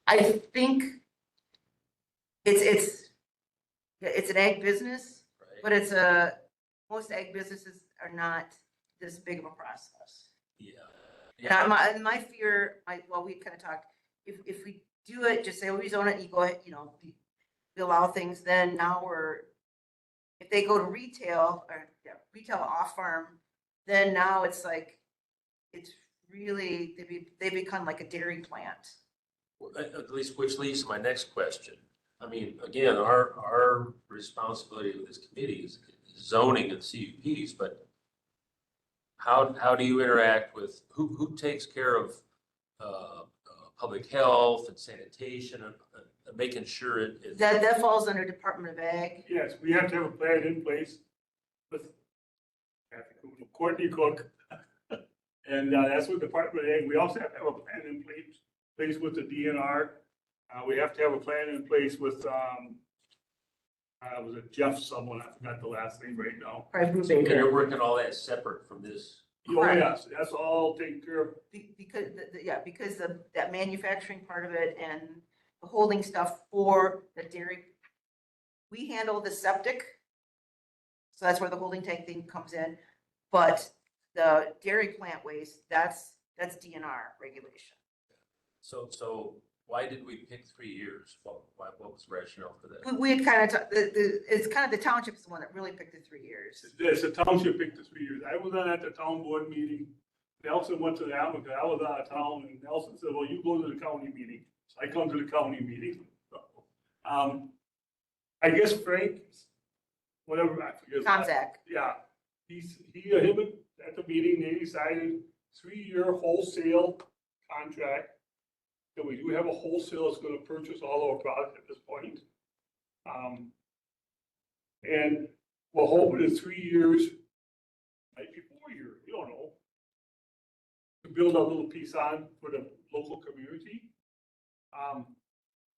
I think it's an ag business, Right? but most ag businesses are not this big of a process. Yeah. And my fear, we kind of talked, if we do it, just say, we zone it, and you go ahead, we allow things, then now if they go to retail or retail off farm, then now it's like, it's really, they become like a dairy plant. Well, at least, which leads to my next question. I mean, again, our responsibility with this committee is zoning and CUPs, but how do you interact with, who takes care of public health and sanitation and making sure it is? That falls under Department of Ag. Yes, we have to have a plan in place with Courtney Cook. And that's what Department of Ag, we also have to have a plan in place with the DNR. We have to have a plan in place with, was it Jeff someone, I forgot the last name right now. So you're working all that separate from this? Oh, yes, that's all taken care of. Because that manufacturing part of it and the holding stuff for the dairy. We handle the septic. So that's where the holding tank thing comes in. But the dairy plant waste, that's DNR regulation. So why did we pick 3 years? What was the rationale for that? We had kind of, it's kind of the township is the one that really picked the 3 years. It's the township picked the 3 years. I was not at the town board meeting. Nelson went to the applicant. I was out of town, and Nelson said, well, you go to the county meeting. So I come to the county meeting. I guess Frank, whatever, I forget. Contact. Yeah, him at the meeting, they decided 3-year wholesale contract. That we do have a wholesale that's gonna purchase all our product at this point. And we're hoping in 3 years, might be 4 years, we don't know. To build a little piece on for the local community.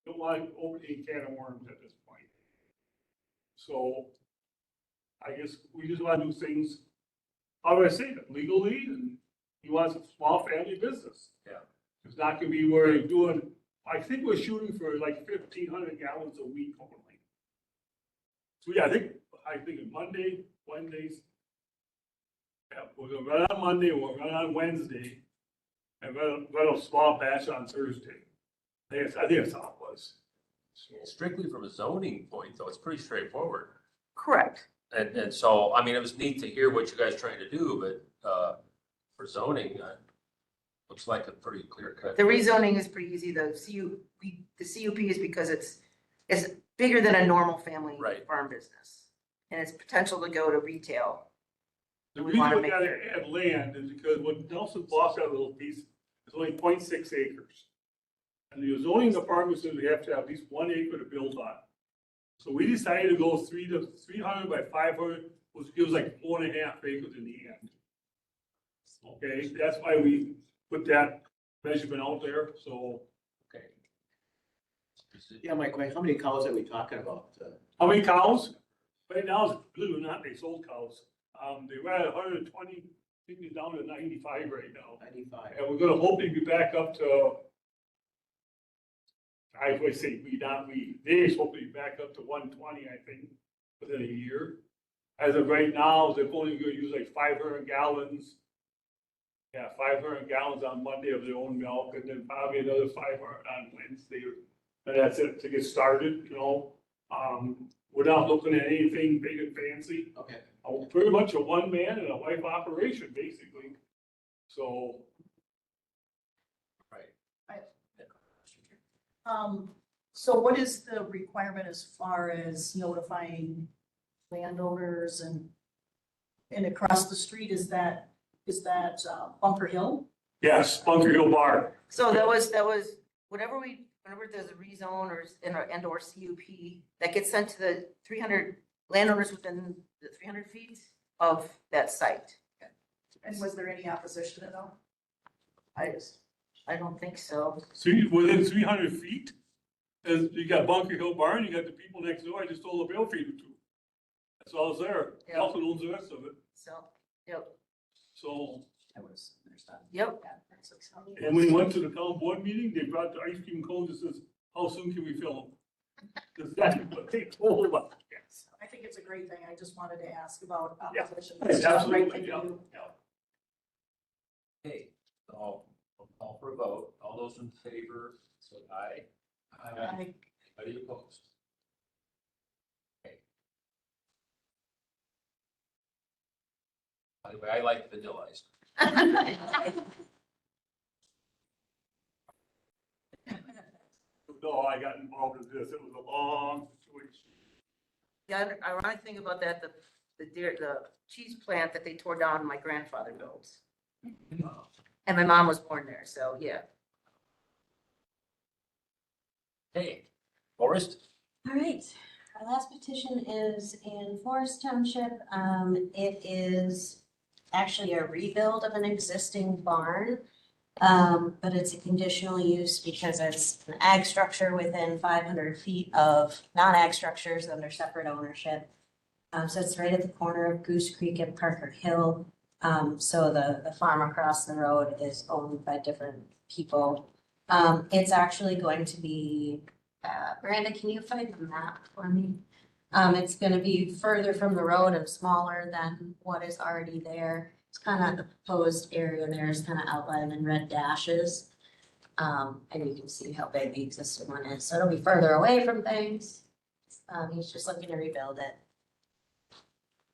Don't want to open a can of worms at this point. So I guess we just want to do things, how do I say it, legally, and he wants a small family business. Yeah. It's not gonna be where you're doing, I think we're shooting for like 1,500 gallons a week only. So yeah, I think Monday, Wednesdays. Yeah, we're gonna run on Monday, we'll run on Wednesday, and run a small batch on Thursday. I think that's how it was. Strictly from a zoning point, though, it's pretty straightforward. Correct. And so, I mean, it was neat to hear what you guys trying to do, but, for zoning, looks like a pretty clear cut. The rezoning is pretty easy, the CUP is because it's bigger than a normal family Right. farm business. And it's potential to go to retail. The We reason wanna we make- gotta add land is because when Nelson bought that little piece, it's only 0.6 acres. And the zoning department says we have to have at least 1 acre to build on. So we decided to go 300 by 500, which gives like 4.5 acres in the end. Okay, that's why we put that measurement out there, so. Okay. Yeah, Mike, how many cows are we talking about? How many cows? Right now, believe it or not, they sold cows. They were at 120, I think they're down to 95 right now. 95. And we're gonna hopefully be back up to, I would say they hope to be back up to 120, I think, within a year. As of right now, they're only gonna use like 500 gallons. Yeah, 500 gallons on Monday of their own milk, and then probably another 500 on Wednesday. And that's it to get started, you know? We're not looking at anything big and fancy. Okay. Pretty much a one man and a wife operation, basically. So, So what is the requirement as far as notifying landowners and across the street, is that Bunker Hill? yes, Bunker Hill Bar. So that was, whenever there's a rezone and or CUP, that gets sent to the 300 landowners within the 300 feet of that site. And was there any opposition at all? I don't think so. So within 300 feet, as you got Bunker Hill Bar, and you got the people next door, I just told the bill feeder to. That's all it's there. Yeah. Nelson owns the rest of it, So, yep, so. yep. And when we went to the town board meeting, they brought the ice cream cones and says, how soon can we fill them? That's exactly what they told us. I think it's a great thing. I just wanted to ask about Yeah, opposition. Yes, It's a great absolutely, thing to yeah, do. yeah. Okay, so I'll call for a vote. All those in favor, say aye. Anybody opposed? Okay. By the way, I like vanilla ice cream. No, I got involved in this. It was a long situation. Yeah, the ironic thing about that, the cheese plant that they tore down, my grandfather built. And my mom was born there, so yeah. Hey, Forrest? All right, our last petition is in Forest Township. It is actually a rebuild of an existing barn. But it's a conditional use because it's an ag structure within 500 feet of non-ag structures under separate ownership. So it's right at the corner of Goose Creek and Parker Hill. So the farm across the road is owned by different people. It's actually going to be, Miranda, can you find the map for me? It's gonna be further from the road and smaller than what is already there. It's kind of the proposed area there is kind of outlined in red dashes. And you can see how big the existing one is. So it'll be further away from things. He's just looking to rebuild it.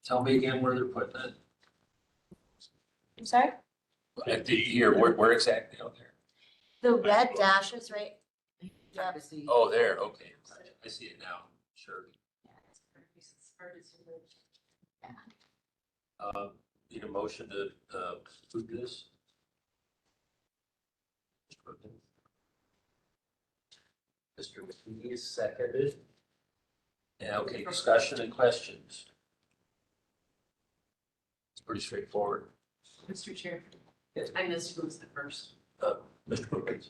Tell me again where they're putting it. I'm sorry? Here, where exactly out there? The red dashes, right? Trying to see. Oh, there, okay. I see it now, sure. Need a motion to approve this? Mr. McKee seconded. Yeah, okay, discussion and questions. It's pretty straightforward. Mr. Chair, Yes. I missed who was the first. Mr. Perkins.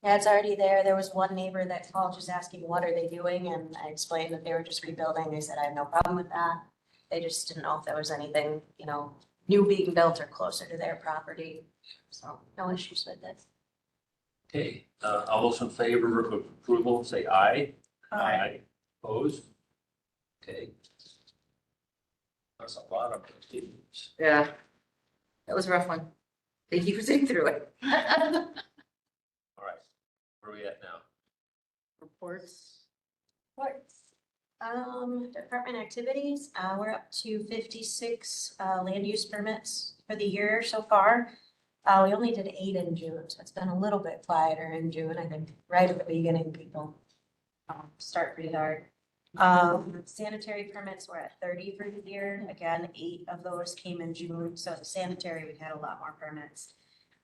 Yeah, it's already there. There was one neighbor that called just asking, what are they doing? And I explained that they were just rebuilding. They said, I have no problem with that. They just didn't know if there was anything, new being built or closer to their property. So no issues with it. Okay, all those in favor of approval, say aye. Aye. Opposed? Okay. That's a lot of things. Yeah, that was a rough one. Thank you for sitting through it. All right, where are we at now? Reports. Department activities, we're up to 56 land use permits for the year so far. We only did 8 in June, so it's been a little bit quieter in June. I think right at the beginning, people start pretty hard. Sanitary permits were at 30 for the year. Again, 8 of those came in June, so the sanitary, we had a lot more permits.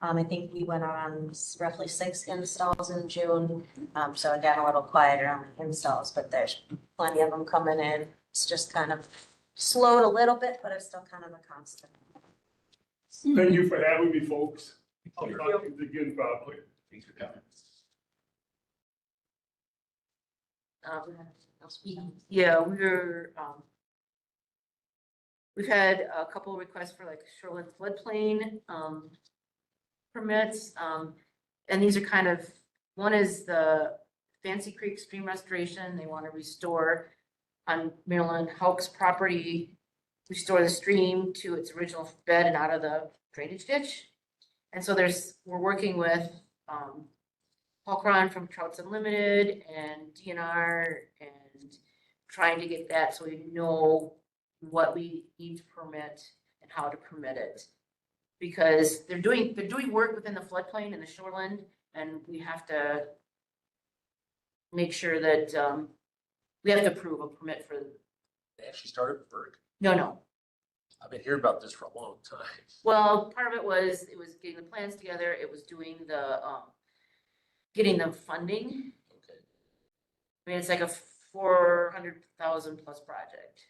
I think we went on roughly 6 installs in June. So again, a little quieter on the installs, but there's plenty of them coming in. It's just kind of slowed a little bit, but it's still kind of a constant. Thank you for having me, folks. I'll talk to you again probably. Thanks for coming. Yeah, we've had a couple of requests for like shoreline floodplain, permits, and these are kind of, one is the Fancy Creek Stream Restoration. They want to restore on Maryland Hulk's property, restore the stream to its original bed and out of the drainage ditch. And so we're working with, Hulk Ron from Trouts Unlimited and DNR and trying to get that so we know what we need to permit and how to permit it. Because they're doing work within the floodplain and the shoreline, and we have to make sure that, we have to approve a permit for, They actually started work. no. I've been hearing about this for a long time. Well, part of it was getting the plans together, it was doing getting the funding. Okay. I mean, it's like a 400,000 plus project.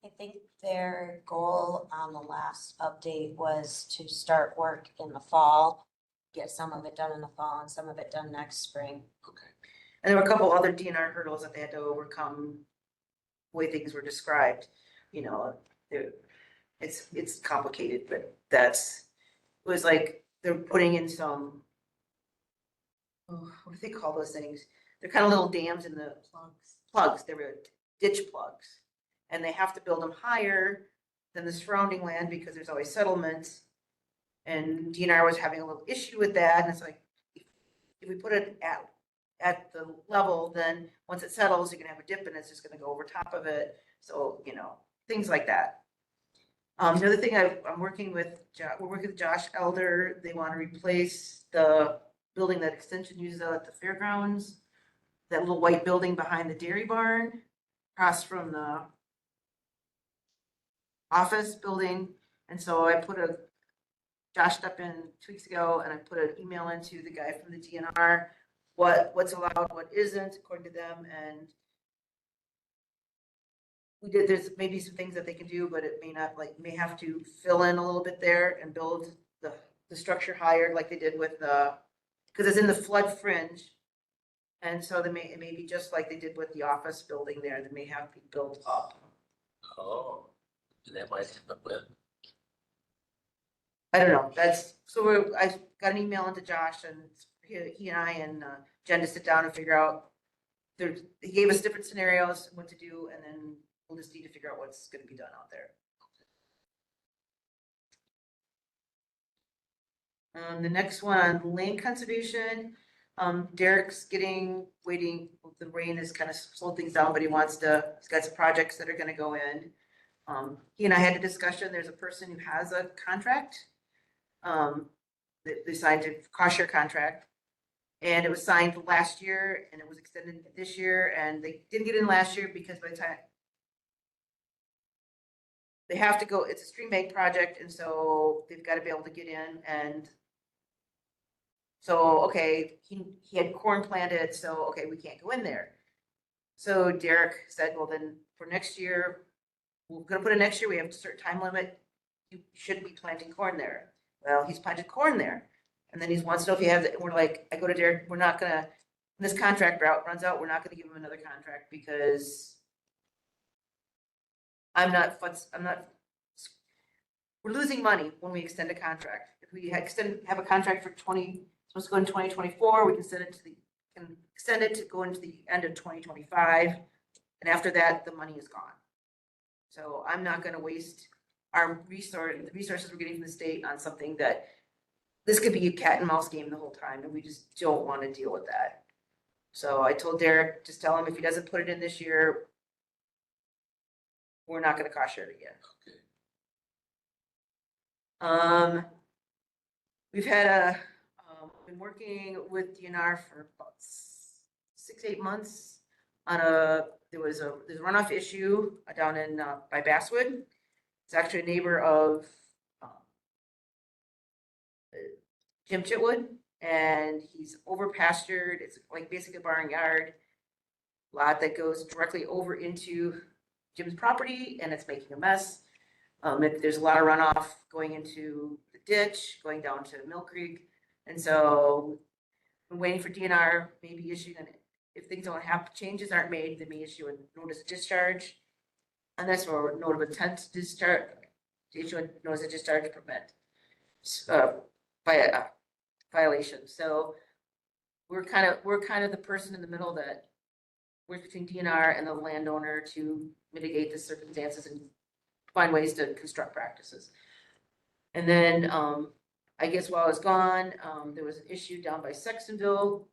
I think their goal on the last update was to start work in the fall, get some of it done in the fall and some of it done next spring. Okay. And there were a couple other DNR hurdles that they had to overcome, the way things were described, you know, it's complicated, but it was like, they're putting in some, what do they call those things? They're kind of little dams in the plugs, they were ditch plugs. And they have to build them higher than the surrounding land because there's always settlements. And DNR was having a little issue with that, and it's like, if we put it at the level, then once it settles, you're gonna have a dip and it's just gonna go over top of it. So, you know, things like that. The other thing we're working with Josh Elder. They want to replace the building that Extension uses out at the fairgrounds. That little white building behind the dairy barn, across from the office building. And so Josh stepped in 2 weeks ago and I put an email into the guy from the DNR, what's allowed, what isn't, according to them. And there's maybe some things that they can do, but it may have to fill in a little bit there and build the structure higher like they did with because it's in the flood fringe. And so it may be just like they did with the office building there, that may have to be built up. Oh, and that might happen with. I don't know, I got an email into Josh and he and I and Jen to sit down and figure out, he gave us different scenarios, what to do, and then we'll just need to figure out what's gonna be done out there. The next one on land conservation, Derek's waiting, the rain has kind of slowed things down, but he's got some projects that are gonna go in. He and I had a discussion, there's a person who has a contract. They signed a cost share contract. And it was signed last year and it was extended this year, and they didn't get in last year because by the time they have to go, it's a stream bank project, and so they've got to be able to get in. And so, okay, he had corn planted, so okay, we can't go in there. So Derek said, well, then for next year, we're gonna put in next year, we have a certain time limit. You shouldn't be planting corn there. Well, he's planted corn there. And then he wants to know if he has it. And we're like, I go to Derek, we're not gonna, when this contract route runs out, we're not gonna give him another contract because we're losing money when we extend a contract. If we have a contract for supposed to go in 2024, we can extend it to go into the end of 2025. And after that, the money is gone. So I'm not gonna waste the resources we're getting from the state on something that this could be a cat and mouse game the whole time, and we just don't want to deal with that. So I told Derek, just tell him if he doesn't put it in this year, we're not gonna cost share it again. We've had been working with DNR for about 6-8 months on there's a runoff issue down in, by Basswood. It's actually a neighbor of Jim Chitwood, and he's over pastured. It's like basically a barnyard lot that goes directly over into Jim's property, and it's making a mess. There's a lot of runoff going into the ditch, going down to Mill Creek. And so I'm waiting for DNR, maybe issuing if things don't happen, changes aren't made, they may issue a notice of discharge. And that's where note of intent to discharge, to issue a notice of discharge to prevent violation. So we're kind of the person in the middle that works between DNR and the landowner to mitigate the circumstances and find ways to construct practices. And then, I guess while I was gone, there was an issue down by Sextonville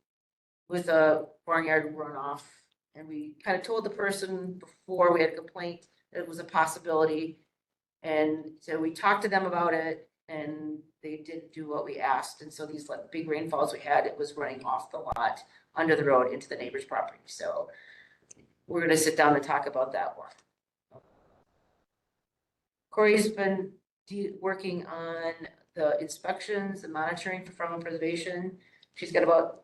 with a barnyard runoff. And we kind of told the person before we had a complaint that it was a possibility. And so we talked to them about it, and they didn't do what we asked. And so these like big rainfalls we had, it was running off the lot under the road into the neighbor's property. So we're gonna sit down and talk about that one. Corey's been working on the inspections and monitoring for farmland preservation. She's got about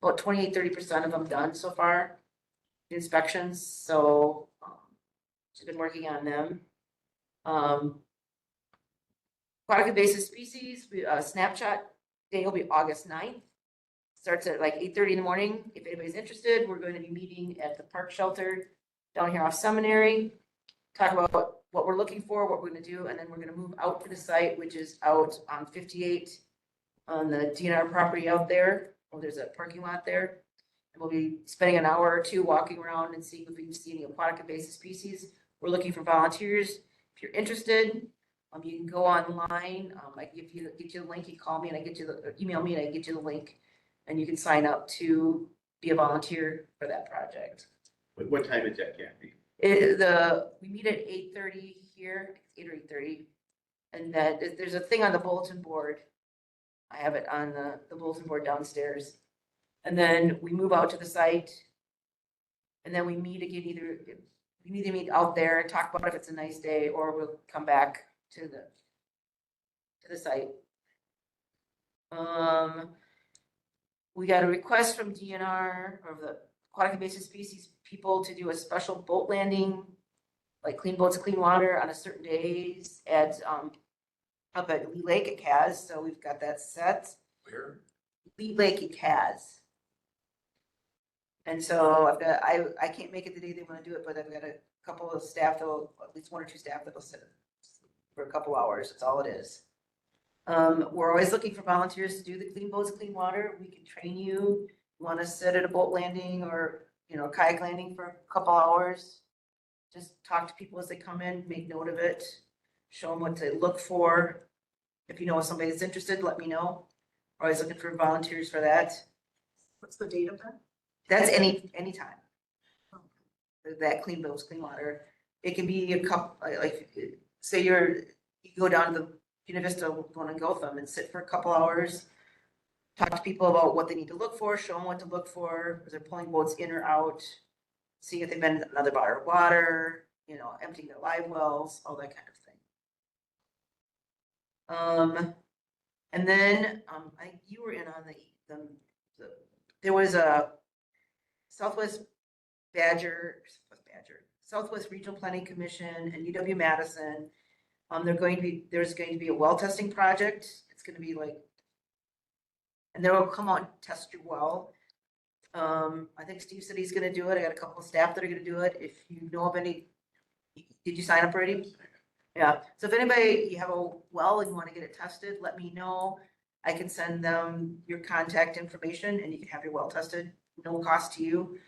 28-30% of them done so far, the inspections. So she's been working on them. Aquatic invasive species, snapshot day will be August 9th. Starts at like 8:30 in the morning. If anybody's interested, we're going to be meeting at the park shelter down here off Seminary. Talk about what we're looking for, what we're gonna do, and then we're gonna move out to the site, which is out on 58 on the DNR property out there. Well, there's a parking lot there. And we'll be spending an hour or two walking around and seeing if we can see any aquatic invasive species. We're looking for volunteers. If you're interested, you can go online. I get you the link. You call me and I get you the, email me and I get you the link, and you can sign up to be a volunteer for that project. What time is that, Kathy? We meet at 8:30 here, 8 or 8:30. And that there's a thing on the bulletin board. I have it on the bulletin board downstairs. And then we move out to the site. And then we meet again, we can either meet out there and talk about if it's a nice day, or we'll come back to the site. We got a request from DNR or the aquatic invasive species people to do a special boat landing, like clean boats and clean water on a certain days at up at Lee Lake at Kaz. So we've got that set. Where? Lee Lake at Kaz. And so I've got, I can't make it the day they want to do it, but I've got a couple of staff that will, at least 1 or 2 staff that will sit for a couple hours. That's all it is. We're always looking for volunteers to do the clean boats, clean water. We can train you. You want to sit at a boat landing or, kayak landing for a couple hours. Just talk to people as they come in, make note of it, show them what to look for. If you know somebody that's interested, let me know. We're always looking for volunteers for that. What's the date of that? That's anytime. That clean boats, clean water. It can be a couple, like, say you go down to the Buena Vista one in Gotham and sit for a couple hours. Talk to people about what they need to look for, show them what to look for, as they're pulling boats in or out, see if they've been in another body of water, emptying their live wells, all that kind of thing. And then I think you were in on there was a Southwest Regional Planning Commission and UW-Madison. There's going to be a well testing project. It's going to be like, and they will come out and test your well. I think Steve said he's going to do it. I got a couple of staff that are going to do it. If you know of any, did you sign up already? Yeah. So if anybody, you have a well and you want to get it tested, let me know. I can send them your contact information and you can have your well tested. No cost to you.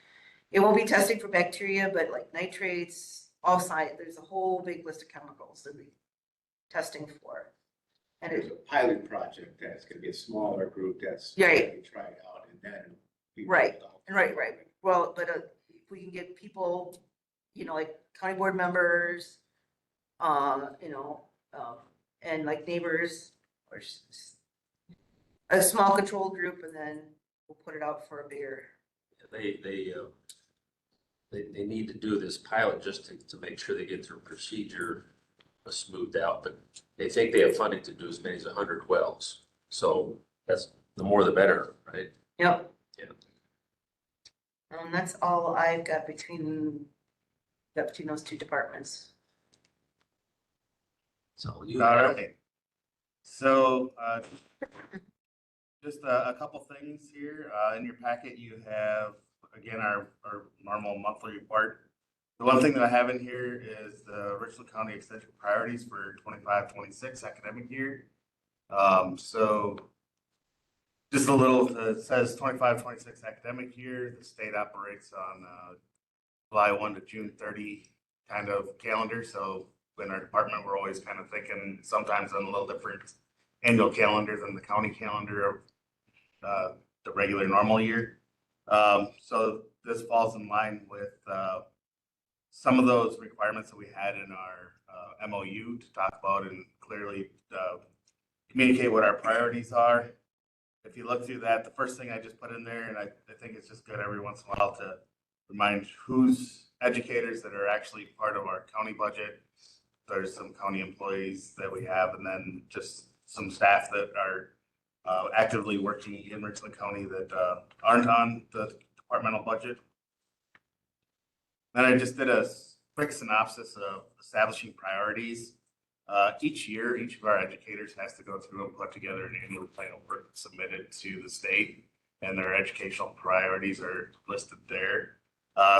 It won't be testing for bacteria, but like nitrates, all side. There's a whole big list of chemicals that we testing for. And There's a pilot project that's gonna be a smaller group that's. Right. gonna Try it out and then. we Right. roll it out. Right. Well, but if we can get people, you know, like county board members, you know, and like neighbors or a small control group, and then we'll put it out for a bigger. They need to do this pilot just to make sure they get their procedure smoothed out, but they think they have funding to do as many as 100 wells. So that's, the more the better, right? Yep. Yeah. That's all I've got between those two departments. So you All have, right. So, just a couple things here. In your packet, you have, again, our normal monthly report. The one thing that I have in here is the Richland County Extension priorities for 25-26 academic year. So just a little, it says 25-26 academic year. The state operates on July 1 to June 30 kind of calendar. So in our department, we're always kind of thinking sometimes on a little different annual calendar than the county calendar of the regular normal year. So this falls in line with some of those requirements that we had in our MOU to talk about and clearly communicate what our priorities are. If you look through that, the first thing I just put in there, and I think it's just good every once in a while to remind who's educators that are actually part of our county budget. There's some county employees that we have, and then just some staff that are actively working in Richland County that aren't on the departmental budget. Then I just did a quick synopsis of establishing priorities. Each year, each of our educators has to go through and put together an annual plan of work submitted to the state, and their educational priorities are listed there.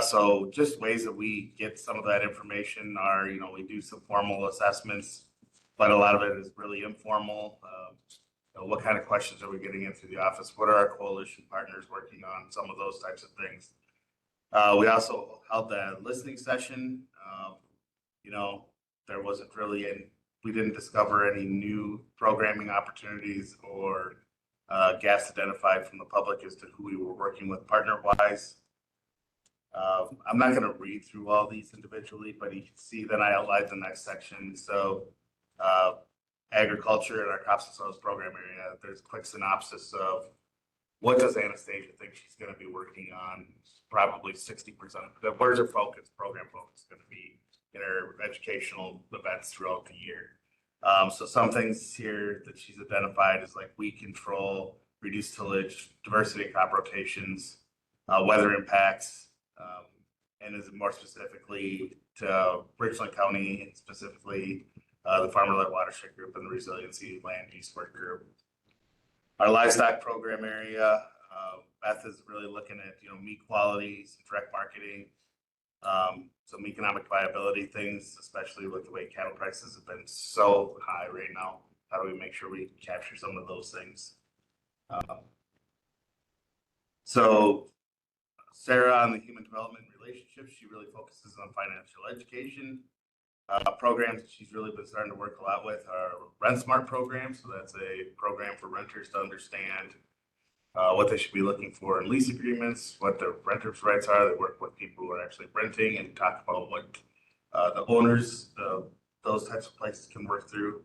So just ways that we get some of that information are, you know, we do some formal assessments, but a lot of it is really informal. What kind of questions are we getting in through the office? What are our coalition partners working on? Some of those types of things. We also held that listening session. You know, there wasn't really we didn't discover any new programming opportunities or gaps identified from the public as to who we were working with partner-wise. I'm not going to read through all these individually, but you can see that I outlined the next section. So agriculture and our crops and soils program area, there's a quick synopsis of what does Anastasia think she's going to be working on. Probably 60% of where's her focus, program focus going to be in her educational events throughout the year. So some things here that she's identified is like weed control, reduced tillage, diversity of crop rotations, weather impacts, and is more specifically to Richland County, and specifically the Farmer-Led Watershed Group and the Resiliency Land Use Work Group. Our livestock program area, Beth is really looking at, you know, meat quality, some direct marketing, some economic viability things, especially with the way cattle prices have been so high right now. How do we make sure we capture some of those things? So Sarah on the human development relationships, she really focuses on financial education. Programs that she's really been starting to work a lot with are Rent Smart program. So that's a program for renters to understand what they should be looking for in lease agreements, what the renters' rights are. They work with people who are actually renting and talk about what the owners of those types of places can work through.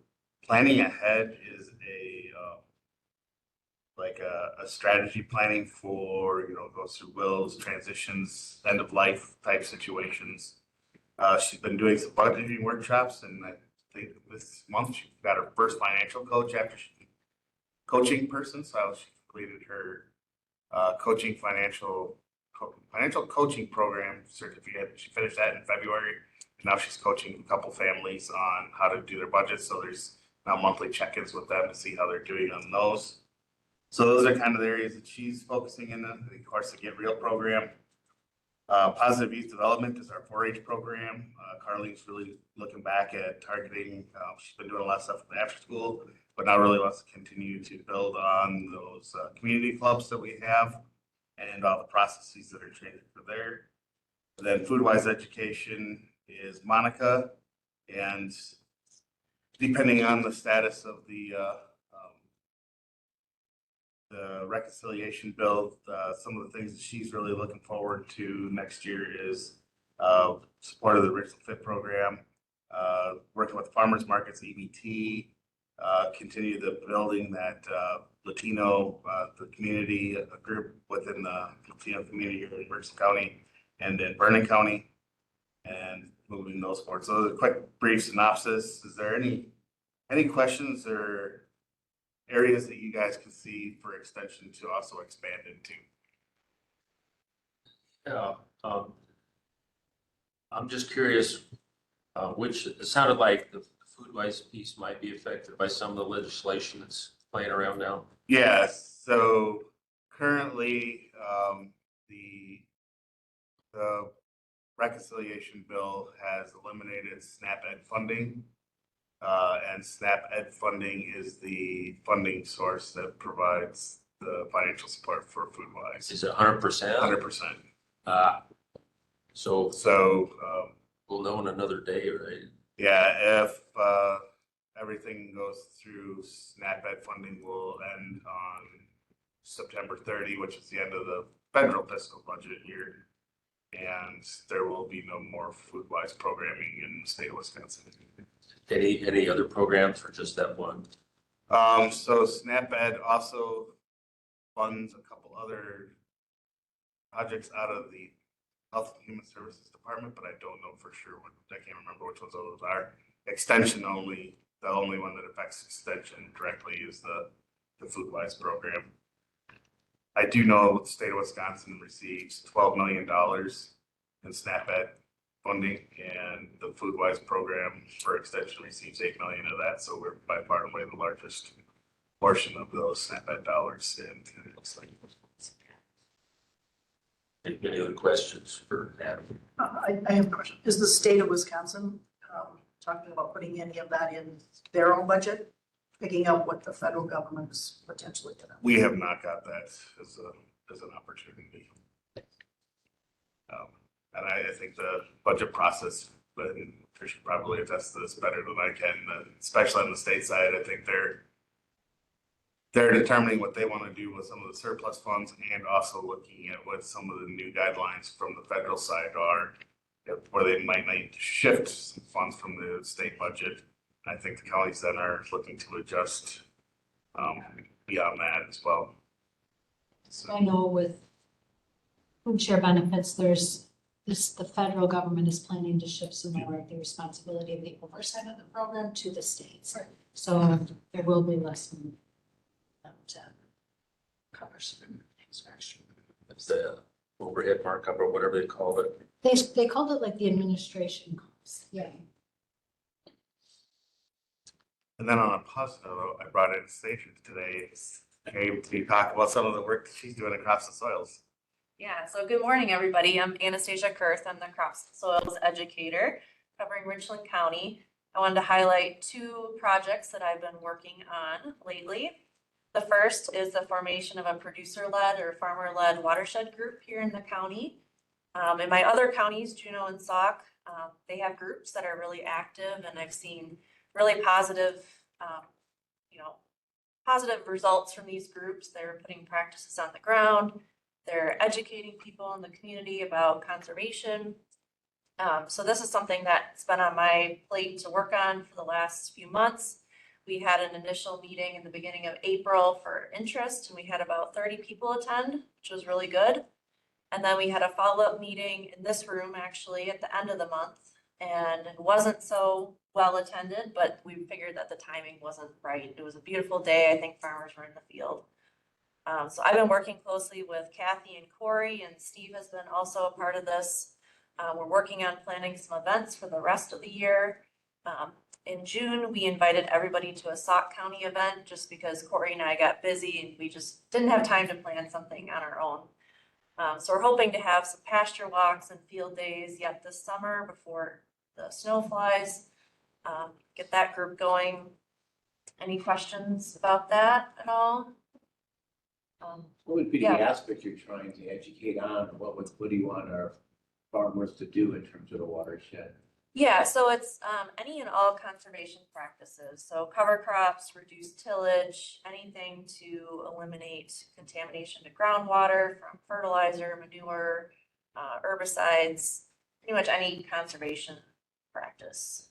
Planning ahead is a strategy planning for, you know, goes through wills, transitions, end of life type situations. She's been doing some budgeting workshops, and I think this month she got her first financial coach after she coaching person. So she completed her financial coaching program certificate. She finished that in February. And now she's coaching a couple families on how to do their budgets. So there's now monthly check-ins with them to see how they're doing on those. So those are kind of the areas that she's focusing in. Of course, the Get Real program. Positive Youth Development is our 4-H program. Carlene's really looking back at targeting. She's been doing a lot of stuff after school, but now really wants to continue to build on those community clubs that we have and all the processes that are changing for there. And then Food-Wise Education is Monica, and depending on the status of the reconciliation bill, some of the things that she's really looking forward to next year is support of the Richland Fit program, working with farmers markets, EBT, continue the building that Latino, the community, a group within the Latino community here in Richland County and in Vernon County, and moving those forward. So a quick brief synopsis. Is there any questions or areas that you guys can see for extension to also expand into? Yeah, I'm just curious, which, it sounded like the food waste piece might be affected by some of the legislation that's playing around now. Yes, so currently, the reconciliation bill has eliminated SNAP Ed funding. And SNAP Ed funding is the funding source that provides the financial support for FoodWise. Is it 100%? 100%. So we'll know in another day, right? Yeah, if everything goes through, SNAP Ed funding will end on September 30, which is the end of the federal fiscal budget year. And there will be no more FoodWise programming in the state of Wisconsin. Any other programs or just that one? So SNAP Ed also funds a couple other projects out of the Health and Human Services Department, but I don't know for sure I can't remember which ones those are. Extension only, the only one that affects extension directly is the FoodWise program. I do know the state of Wisconsin receives $12 million in SNAP Ed funding, and the FoodWise program for extension receives $8 million of that. So we're by far and away the largest portion of those SNAP Ed dollars. And it looks like. Any other questions for Adam? I have a question. Is the state of Wisconsin talking about putting any of that in their own budget? Picking up what the federal government is potentially gonna. We have not got that as an opportunity. And I think the budget process, but Trish should probably attest to this better than I can, especially on the state side. I think they're determining what they want to do with some of the surplus funds and also looking at what some of the new guidelines from the federal side are, where they might need to shift some funds from the state budget. I think the counties then are looking to adjust beyond that as well. I know with food share benefits, the federal government is planning to shift some more of the responsibility of the oversight of the program to the states. So there will be less than them to cover certain things for extra. It's the overhead markup or whatever they call it. They called it like the administration costs. Yeah. And then on a positive note, I brought in Station today to talk about some of the work that she's doing across the soils. Yeah, so good morning, everybody. I'm Anastasia Kurth. I'm the Crops and Soils Educator covering Richland County. I wanted to highlight two projects that I've been working on lately. The first is the formation of a producer-led or farmer-led watershed group here in the county. In my other counties, Juneau and Sauk, they have groups that are really active, and I've seen really positive, positive results from these groups. They're putting practices on the ground. They're educating people in the community about conservation. So this is something that's been on my plate to work on for the last few months. We had an initial meeting in the beginning of April for interest, and we had about 30 people attend, which was really good. And then we had a follow-up meeting in this room actually at the end of the month, and it wasn't so well attended, but we figured that the timing wasn't right. It was a beautiful day. I think farmers were in the field. So I've been working closely with Kathy and Corey, and Steve has been also a part of this. We're working on planning some events for the rest of the year. In June, we invited everybody to a Sauk County event just because Corey and I got busy and we just didn't have time to plan something on our own. So we're hoping to have some pasture walks and field days yet this summer before the snow flies. Get that group going. Any questions about that at all? What would be Yeah. the aspect you're trying to educate on? What do you want our farmers to do in terms of the watershed? Yeah, so it's any and all conservation practices. So cover crops, reduce tillage, anything to eliminate contamination to groundwater from fertilizer, manure, herbicides, pretty much any conservation practice.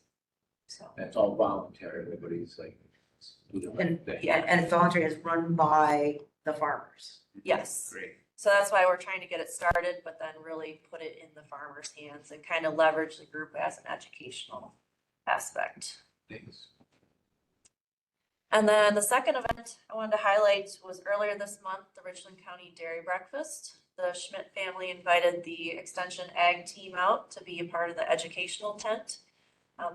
So, That's all voluntary, everybody's like. And, yeah, and voluntary is run by the farmers. yes. Great. So that's why we're trying to get it started, but then really put it in the farmers' hands and kind of leverage the group as an educational aspect. Thanks. And then the second event I wanted to highlight was earlier this month, the Richland County Dairy Breakfast. The Schmidt family invited the Extension Ag team out to be a part of the educational tent.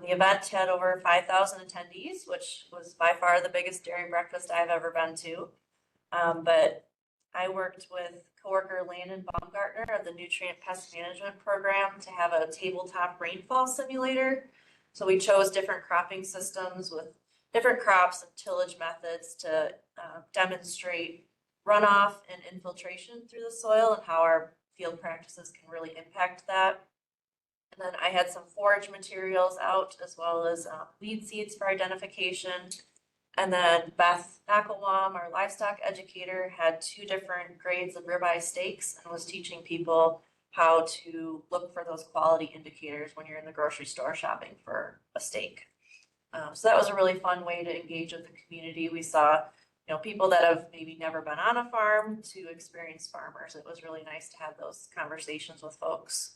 The event had over 5,000 attendees, which was by far the biggest dairy breakfast I've ever been to. But I worked with coworker Landon Baumgartner of the Nutrient Pest Management Program to have a tabletop rainfall simulator. So we chose different cropping systems with different crops and tillage methods to demonstrate runoff and infiltration through the soil and how our field practices can really impact that. And then I had some forage materials out as well as weed seeds for identification. And then Beth Ackelbaum, our livestock educator, had 2 different grades of ribeye steaks and was teaching people how to look for those quality indicators when you're in the grocery store shopping for a steak. So that was a really fun way to engage with the community. We saw, people that have maybe never been on a farm to experienced farmers. It was really nice to have those conversations with folks.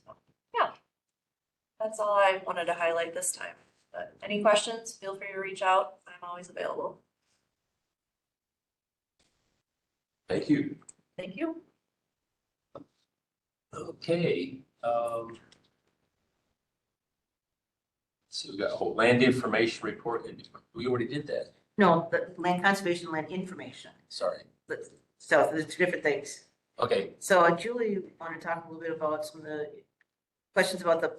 So, yeah, that's all I wanted to highlight this time. But any questions, feel free to reach out. I'm always available. Thank you. Thank you. Okay. So we got a whole land information report, and we already did that. No, the land conservation, land information. Sorry. So there's 2 different things. Okay. So Julie, you want to talk a little bit about some of the questions about the.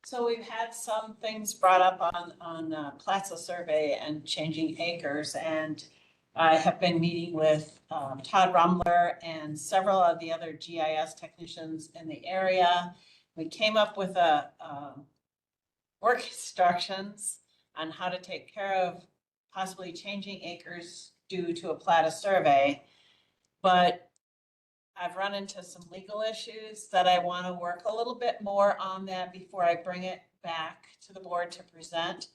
So we've had some things brought up on Plaza survey and changing acres, and I have been meeting with Todd Rumler and several of the other GIS technicians in the area. We came up with a work instructions on how to take care of possibly changing acres due to a Plata survey. But I've run into some legal issues that I want to work a little bit more on that before I bring it back to the board to present.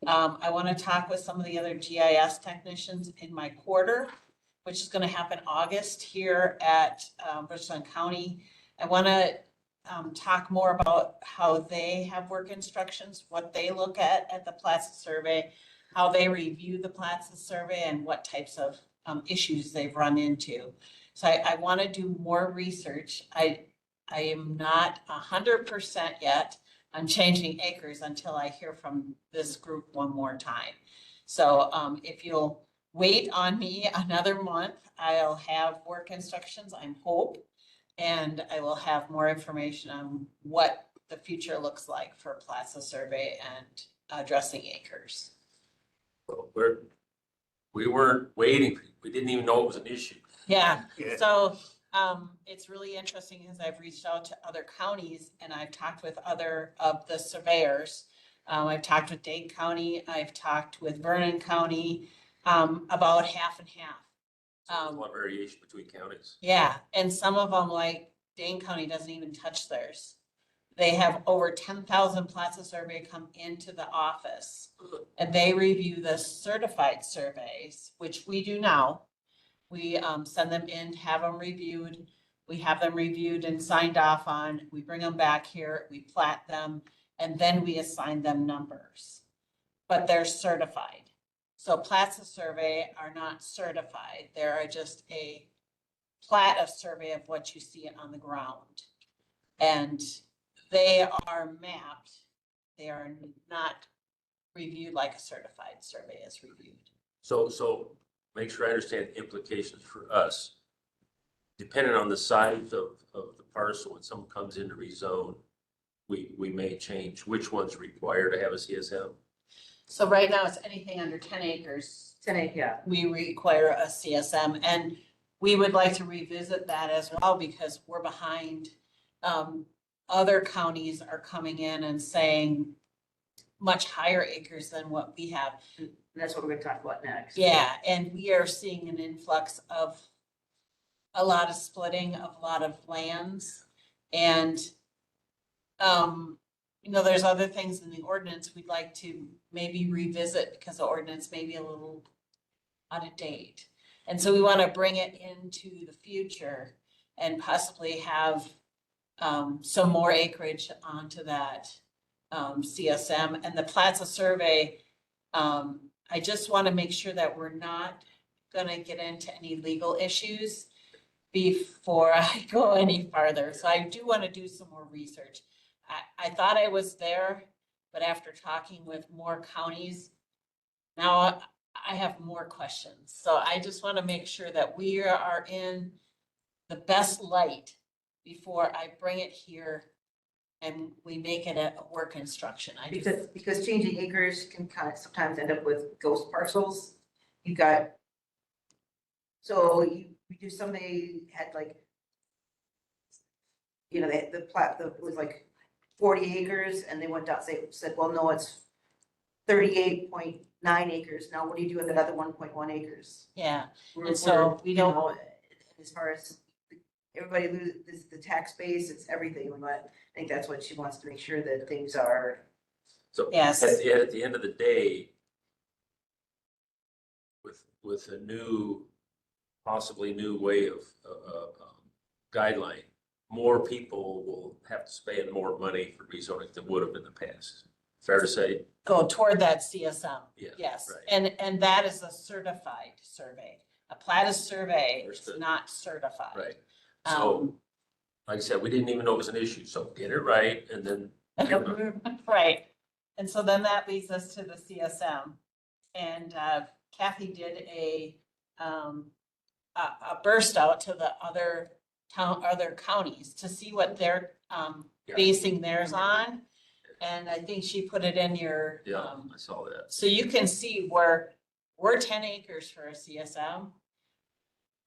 I want to talk with some of the other GIS technicians in my quarter, which is going to happen August here at Richland County. I want to talk more about how they have work instructions, what they look at the Plaza survey, how they review the Plaza survey, and what types of issues they've run into. So I want to do more research. I am not 100% yet on changing acres until I hear from this group one more time. So if you'll wait on me another month, I'll have work instructions, I hope, and I will have more information on what the future looks like for Plaza survey and addressing acres. Well, we weren't waiting. We didn't even know it was an issue. Yeah, so it's really interesting as I've reached out to other counties and I've talked with other of the surveyors. I've talked with Dane County, I've talked with Vernon County, about half and half. One variation between counties. Yeah, and some of them, like Dane County, doesn't even touch theirs. They have over 10,000 Plaza survey come into the office, and they review the certified surveys, which we do now. We send them in, have them reviewed. We have them reviewed and signed off on. We bring them back here, we plat them, and then we assign them numbers. But they're certified. So Plaza survey are not certified. They are just a plat of survey of what you see on the ground. And they are mapped. They are not reviewed like a certified survey is reviewed. So make sure I understand the implications for us. Depending on the size of the parcel, when someone comes in to rezone, we may change which one's required to have a CSM. So right now it's anything under 10 acres. 10 acres, yeah. We require a CSM, and we would like to revisit that as well because we're behind. Other counties are coming in and saying much higher acres than what we have. And that's what we're going to talk about next. Yeah, and we are seeing an influx of a lot of splitting of a lot of lands. And there's other things in the ordinance we'd like to maybe revisit because the ordinance may be a little out of date. And so we want to bring it into the future and possibly have some more acreage onto that CSM and the Plaza survey. I just want to make sure that we're not gonna get into any legal issues before I go any farther. So I do want to do some more research. I thought I was there, but after talking with more counties, now I have more questions. So I just want to make sure that we are in the best light before I bring it here and we make it a work instruction. Because changing acres can kind of sometimes end up with ghost parcels. You got, so we do somebody had like, the plat, it was like 40 acres and they went down, said, well, no, it's 38.9 acres. Now what do you do with that other 1.1 acres? Yeah, We're- and so we're, we you don't, know, as far as everybody loses the tax base, it's everything, but I think that's what she wants to make sure that things are. So Yes. at the end of the day, with a possibly new way of guideline, more people will have to spend more money for rezoning than would have in the past. Fair to say? go toward that CSM. Yeah, Yes, right. and that is a certified survey. A Platis survey is Understood. not certified. Right. So, Um, like I said, we didn't even know it was an issue, so get it right and then. Right, and so then that leads us to the CSM. And Kathy did a burst out to the other counties to see what they're basing theirs on. And I think she put it in your. Yeah, I saw that. So you can see where we're 10 acres for a CSM.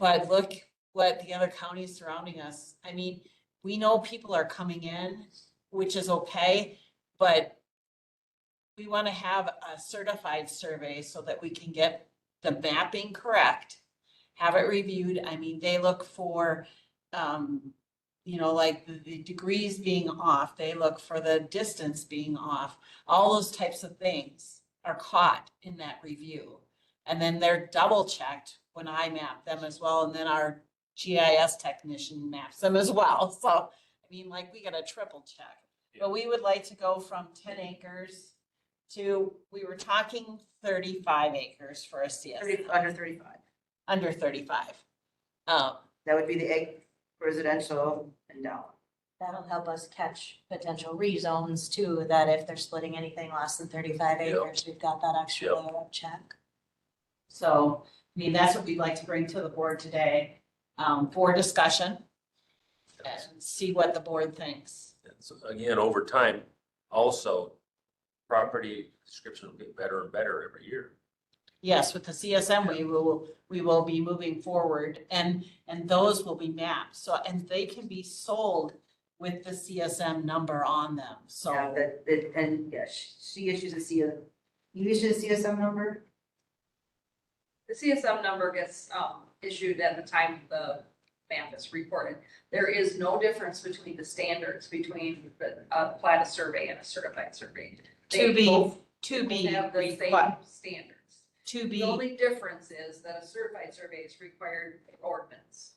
But look what the other counties surrounding us, I mean, we know people are coming in, which is okay, but we want to have a certified survey so that we can get the mapping correct, have it reviewed. I mean, they look for, like the degrees being off, they look for the distance being off. All those types of things are caught in that review. And then they're double checked when I map them as well. And then our GIS technician maps them as well. So, I mean, like we got a triple check. But we would like to go from 10 acres to, we were talking 35 acres for a CSM. Under 35. Under 35. That would be the egg residential and down. That'll help us catch potential rezones too, that if they're splitting anything less than 35 acres, we've got that extra layer of check. So, I mean, that's what we'd like to bring to the board today, for discussion and see what the board thinks. And so again, over time, also, property description will get better and better every year. Yes, with the CSM, we will be moving forward and those will be mapped. So, and they can be sold with the CSM number on them. So. Yeah, she issues a CSM. You issue a CSM number? The CSM number gets issued at the time the map is reported. There is no difference between the standards between the Platis survey and a certified survey. To be have the same standards. The only difference is that a certified survey is required for ordinance.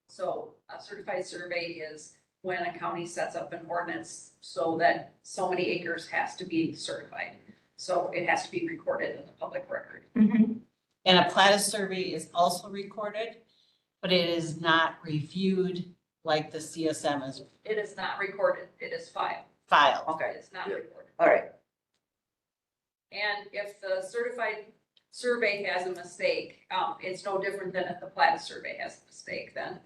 So a certified survey is when a county sets up an ordinance so that so many acres has to be certified. So it has to be recorded in the public record. And a Platis survey is also recorded, but it is not reviewed like the CSM is. It is not recorded, it is filed. Okay, It's not recorded. all right. And if the certified survey has a mistake, it's no different than if the Platis survey has a mistake, then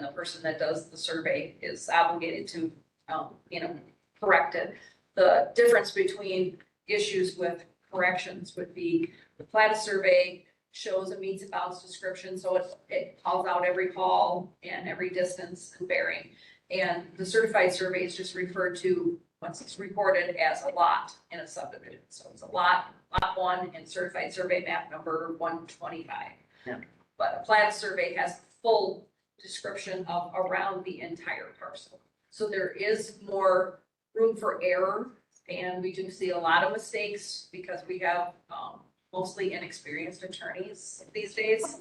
the person that does the survey is obligated to, correct it. The difference between issues with corrections would be the Platis survey shows a meets and bounds description, so it calls out every hall and every distance and bearing. And the certified survey is just referred to, once it's recorded, as a lot in a subdivision. So it's a lot one, and certified survey map number 125. Yeah. But a Platis survey has full description of around the entire parcel. So there is more room for error, and we do see a lot of mistakes because we have, mostly inexperienced attorneys these days.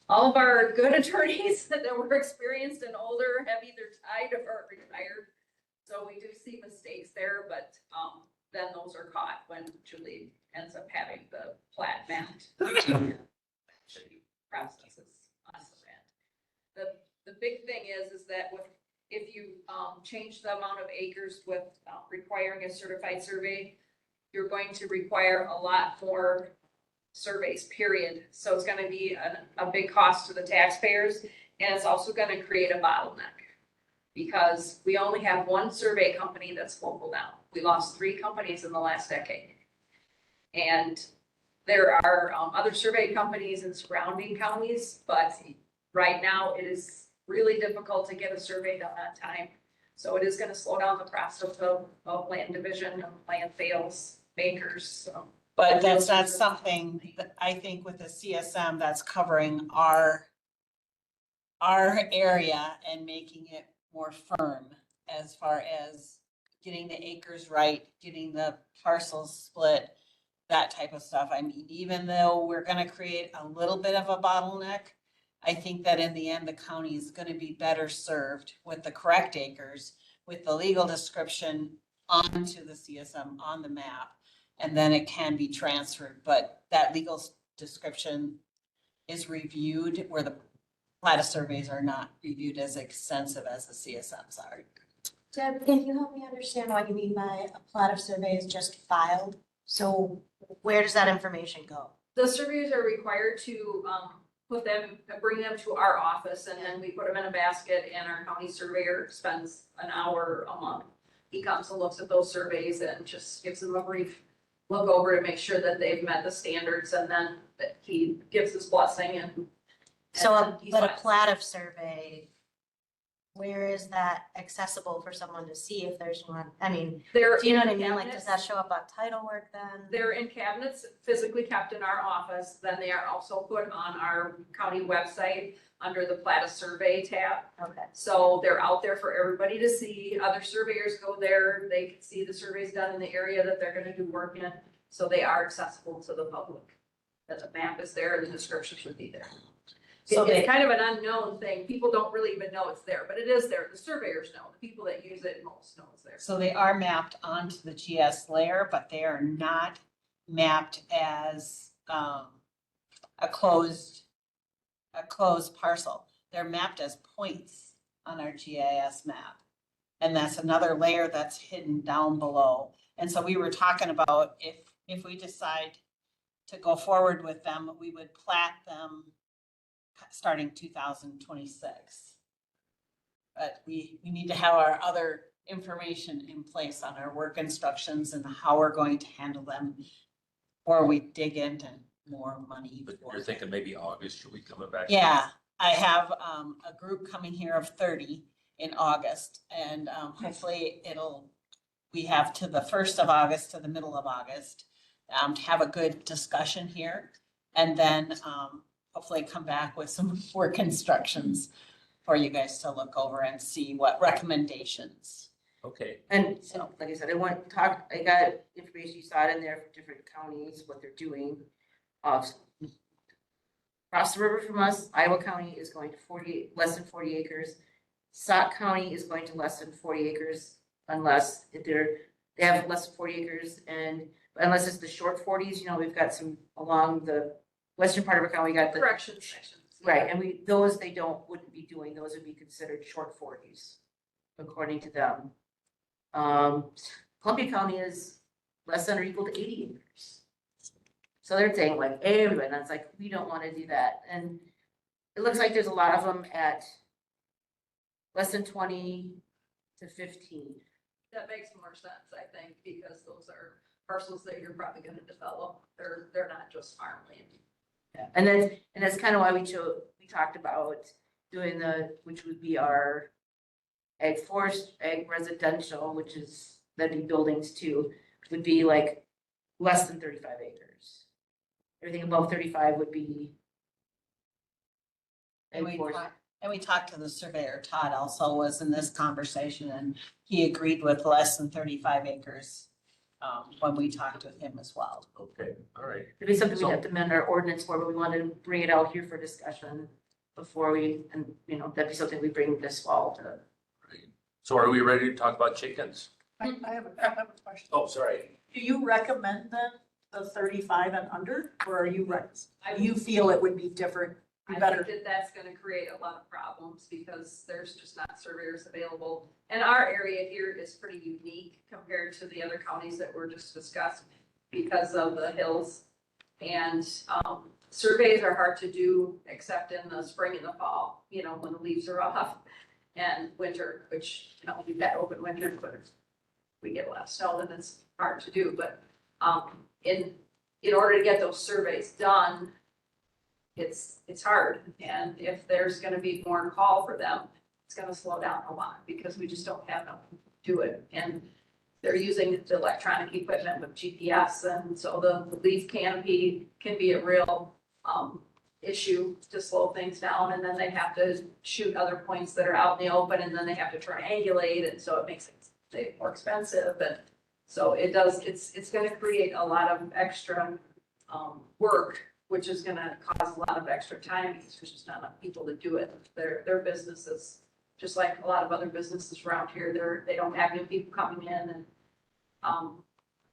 All of our good attorneys that were experienced and older have either died or retired. So we do see mistakes there, but, then those are caught when Julie ends up having the plat mapped. Processes on the end. The big thing is that if you, change the amount of acres with, requiring a certified survey, you're going to require a lot more surveys, period. So it's gonna be a big cost to the taxpayers, and it's also gonna create a bottleneck. Because we only have one survey company that's local now. We lost 3 companies in the last decade. And there are other survey companies in surrounding counties, but right now it is really difficult to get a survey done on time. So it is gonna slow down the process of land division, and land sales, makers, so. But that's not something that I think with the CSM that's covering our area and making it more firm as far as getting the acres right, getting the parcels split, that type of stuff. I mean, even though we're gonna create a little bit of a bottleneck, I think that in the end, the county is gonna be better served with the correct acres, with the legal description onto the CSM on the map. And then it can be transferred, but that legal description is reviewed where the plat of surveys are not reviewed as extensive as the CSMs are. Deb, can you help me understand what you mean by a plat of survey is just filed? So where does that information go? The surveyors are required to, bring them to our office, and then we put them in a basket, and our county surveyor spends an hour a month. He comes and looks at those surveys and just gives them a brief look over to make sure that they've met the standards, and then that he gives his blessing and. So, but a plat of survey, where is that accessible for someone to see if there's one? I mean, do you know what I mean? Like, does that show up on title work then? They're in cabinets physically kept in our office, then they are also put on our county website under the plat of survey tab. Okay. So they're out there for everybody to see. Other surveyors go there, they can see the surveys done in the area that they're gonna do work in. So they are accessible to the public. That the map is there, the description should be there. So It's kind of an unknown thing. People don't really even know it's there, but it is there. The surveyors know. The people that use it most know it's there. So they are mapped onto the GS layer, but they are not mapped as a closed parcel. They're mapped as points on our GIS map. And that's another layer that's hidden down below. And so we were talking about if we decide to go forward with them, we would plat them starting 2026. But we need to have our other information in place on our work instructions and how we're going to handle them before we dig into more money. But you're thinking maybe August, you'll be coming back? Yeah, I have a group coming here of 30 in August, and hopefully we have to the 1st of August to the middle of August to have a good discussion here, and then hopefully come back with some work instructions for you guys to look over and see what recommendations. Okay. And so, like I said, I got information, you saw it in there for different counties, what they're doing. Across the river from us, Iowa County is going to less than 40 acres. Sauk County is going to less than 40 acres unless they have less than 40 acres, and unless it's the short 40s, we've got some along the western part of our county, we got the. Correction sections. Right, and those they wouldn't be doing, those would be considered short 40s, according to them. Columbia County is less than or equal to 80 acres. So they're saying like everybody, and it's like, we don't want to do that. And it looks like there's a lot of them at less than 20 to 15. That makes more sense, I think, because those are parcels that you're probably gonna develop. They're not just farmland. Yeah. And that's kind of why we talked about doing which would be our ag forest, ag residential, that'd be buildings too, would be like less than 35 acres. Everything above 35 would be ag forest. And we talked to the surveyor, Todd also was in this conversation and he agreed with less than 35 acres when we talked with him as well. Okay, all right. It'd be something So- we'd have to amend our ordinance for, but we wanted to bring it out here for discussion before we, and, you know, that'd be something we bring this fall to. So are we ready to talk about chickens? I have a question. Oh, sorry. Do you recommend then the 35 and under, or are you, you feel it would be different, be I better? think that that's gonna create a lot of problems because there's just not surveyors available. And our area here is pretty unique compared to the other counties that were just discussed because of the hills. And, surveys are hard to do except in the spring and the fall, you know, when the leaves are off. And winter, which, you know, we've got open winter, but we get a lot of snow and it's hard to do, but, in order to get those surveys done, it's hard, and if there's gonna be more call for them, it's gonna slow down a lot, because we just don't have enough to do it, and they're using the electronic equipment with GPS, and so the leaf canopy can be a real, issue to slow things down, and then they have to shoot other points that are out in the open, and then they have to triangulate, and so it makes it more expensive, and so it does, it's gonna create a lot of extra, work, which is gonna cause a lot of extra time, because there's just not enough people to do it. Their businesses, just like a lot of other businesses around here, they don't have new people coming in, and,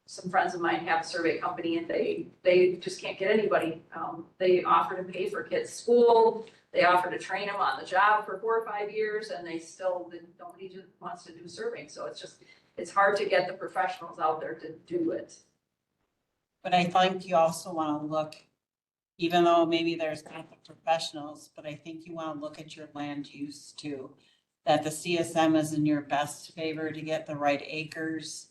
some friends of mine have a survey company and they just can't get anybody. They offer to pay for kids' school, they offer to train them on the job for 4 or 5 years, and they still, nobody just wants to do surveying, so it's hard to get the professionals out there to do it. But I think you also want to look, even though maybe there's not the professionals, but I think you want to look at your land use too. That the CSM is in your best favor to get the right acres,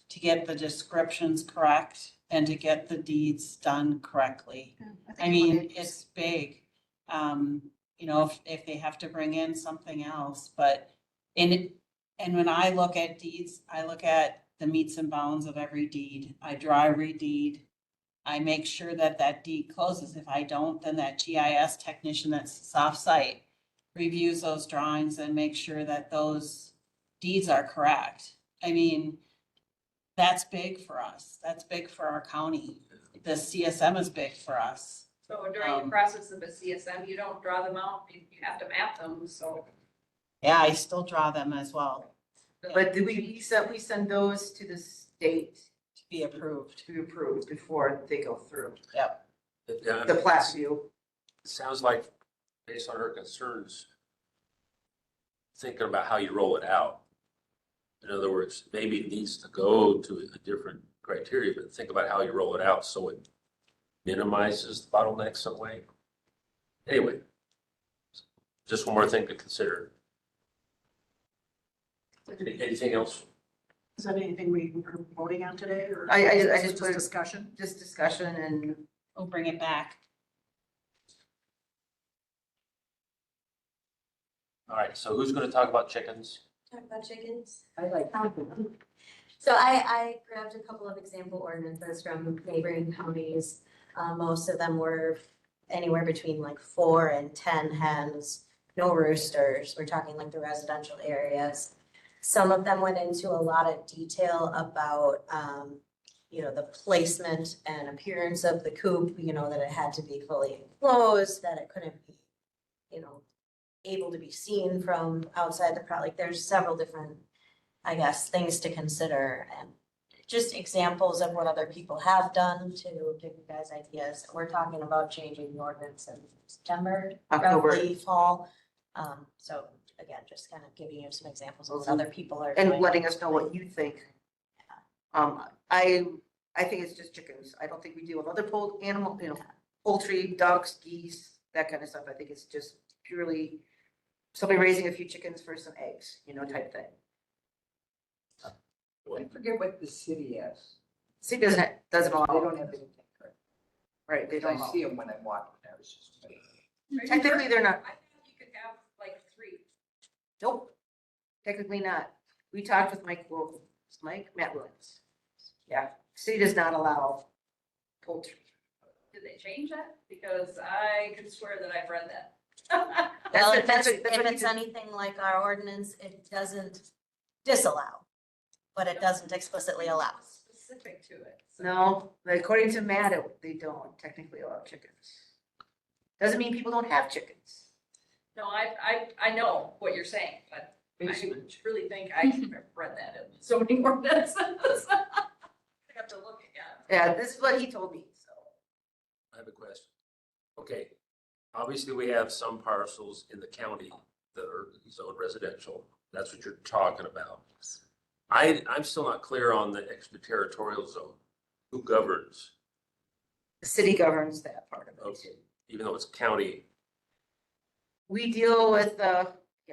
to get the descriptions correct, and to get the deeds done correctly. I mean, it's big. You know, if they have to bring in something else, but and when I look at deeds, I look at the meets and bounds of every deed. I draw every deed. I make sure that that deed closes. If I don't, then that GIS technician that's off-site reviews those drawings and makes sure that those deeds are correct. I mean, that's big for us. That's big for our county. The CSM is big for us. So during the process of a CSM, you don't draw them out, you have to map them, so. Yeah, I still draw them as well But do we send those to the state to be approved. to be approved before they go through Yep. the plat view? It sounds like, based on her concerns, thinking about how you roll it out. In other words, maybe it needs to go to a different criteria, but think about how you roll it out so it minimizes the bottleneck some way. Anyway, just one more thing to consider. Anything else? Is that anything we are voting on today, or? I is just it put it- discussion? Just discussion and We'll bring it back. All right, so who's gonna talk about chickens? Talk about chickens. I like. So I grabbed a couple of example ordinances from neighboring counties. Most of them were anywhere between like 4 and 10 hens, no roosters. We're talking like the residential areas. Some of them went into a lot of detail about, you know, the placement and appearance of the coop, you know, that it had to be fully enclosed, that it couldn't be, you know, able to be seen from outside the like there's several different, I guess, things to consider, and just examples of what other people have done to give you guys ideas. We're talking about changing the ordinance in September, October. roughly fall. So again, just kind of giving you some examples of what other people are doing. And letting us know what you think. I think it's just chickens. I don't think we deal with other animal, you know, poultry, ducks, geese, that kind of stuff. I think it's just purely somebody raising a few chickens for some eggs, you know, type thing. I forget what the city has. City doesn't allow. They don't have anything, correct? Right, they don't. I see them when I'm walking there. It's just- Technically, they're not. I thought you could have like 3. Nope. Technically not. We talked with Matt Williams. Yeah, city does not allow poultry. Did they change that? Because I could swear that I've read that. Well, if that's it's, what- that's if what he it's did. anything like our ordinance, it doesn't disallow, but it doesn't explicitly allow. Specific to it. so. No, but according to Matt, they don't technically allow chickens. Doesn't mean people don't have chickens. No, I know what you're saying, but I really think I have read that in so many ordinances. I have to look again. Yeah, this is what he told me, so. I have a question. Okay, obviously we have some parcels in the county that are zoned residential. That's what you're talking about. I'm still not clear on the extraterritorial zone. Who governs? The city governs that part of it. Okay, even though it's county. We deal with, yeah,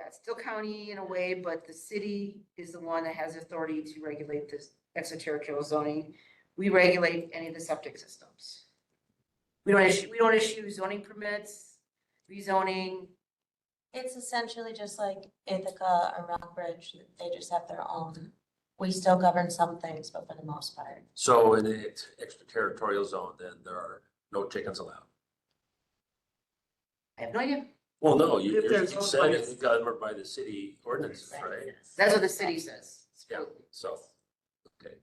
it's still county in a way, but the city is the one that has authority to regulate this extraterritorial zoning. We regulate any of the septic systems. We don't issue zoning permits, rezoning. It's essentially just like Ithaca or Rockbridge, they just have their own. We still govern some things, but for the most part. So in the extraterritorial zone, then there are no chickens allowed. I have no idea. Well, no, If you there's said those- it's governed by the city ordinances, right? That's what the city says. Yeah, so, okay.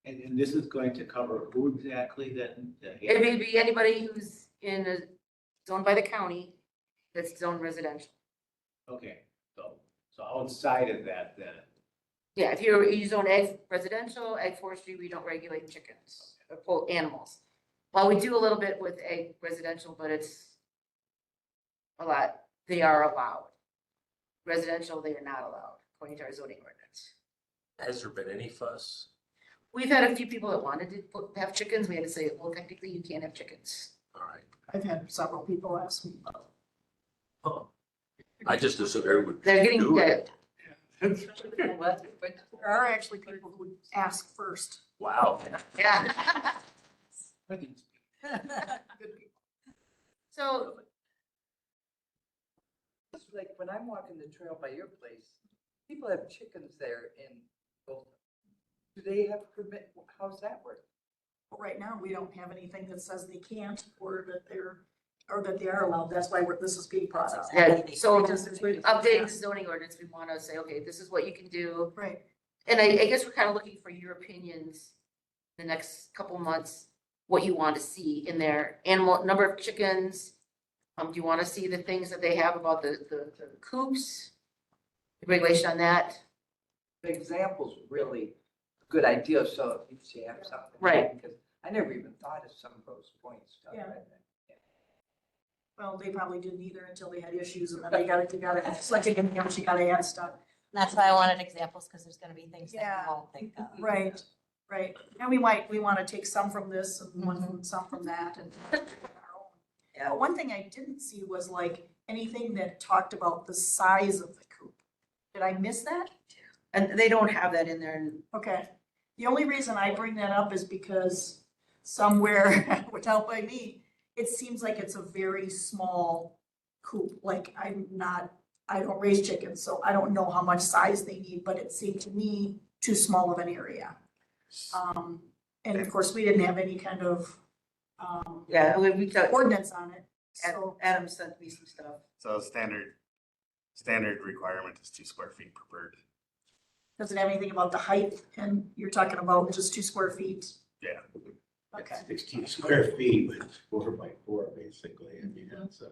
And this is going to cover who exactly that? It may be anybody who's in a zoned by the county that's zoned residential. Okay, so outside of that, then, Yeah, if you zone ag residential, ag forestry, we don't regulate chickens or animals. Well, we do a little bit with ag residential, but it's a lot, they are allowed. Residential, they are not allowed, according to our zoning ordinance. Has there been any fuss? We've had a few people that wanted to have chickens. We had to say, well, technically you can't have chickens. All right. I've had several people ask me. Oh. I just assumed everyone. They're getting do it. good. But there are actually people who ask first. Wow. Yeah. Good people. So, It's like when I'm walking the trail by your place, people have chickens there and do they have permit? How's that work? But right now, we don't have anything that says they can't or that they are allowed. That's why this is being brought up. yeah, so Just- updating the zoning ordinance, we want to say, okay, this is what you can do. Right. And I guess we're kind of looking for your opinions the next couple months, what you want to see in there. Animal, number of chickens. Do you want to see the things that they have about the coops? The regulation on that? The example's really a good idea, so if you have something. Right. Because I never even thought of some of those points. Yeah. Well, they probably didn't either until they had issues and then they gotta, it's like a game, you gotta add stuff. That's why I wanted examples, because there's gonna be things that Yeah. you won't think of. Right, right. And we wanna take some from this and some from that and. Yeah. But one thing I didn't see was like anything that talked about the size of the coop. Did I miss that? And they don't have that in there. Okay. The only reason I bring that up is because somewhere, without by me, it seems like it's a very small coop. Like I don't raise chickens, so I don't know how much size they need, but it seemed to me too small of an area. And of course, we didn't have any kind of, Yeah, we thought, ordinance on it, so. Adam sent me some stuff. So standard requirement is 2 square feet per bird. Does it have anything about the height? And you're talking about just 2 square feet? Yeah. Okay. 16 square feet with 4 by 4, basically. I mean, that's a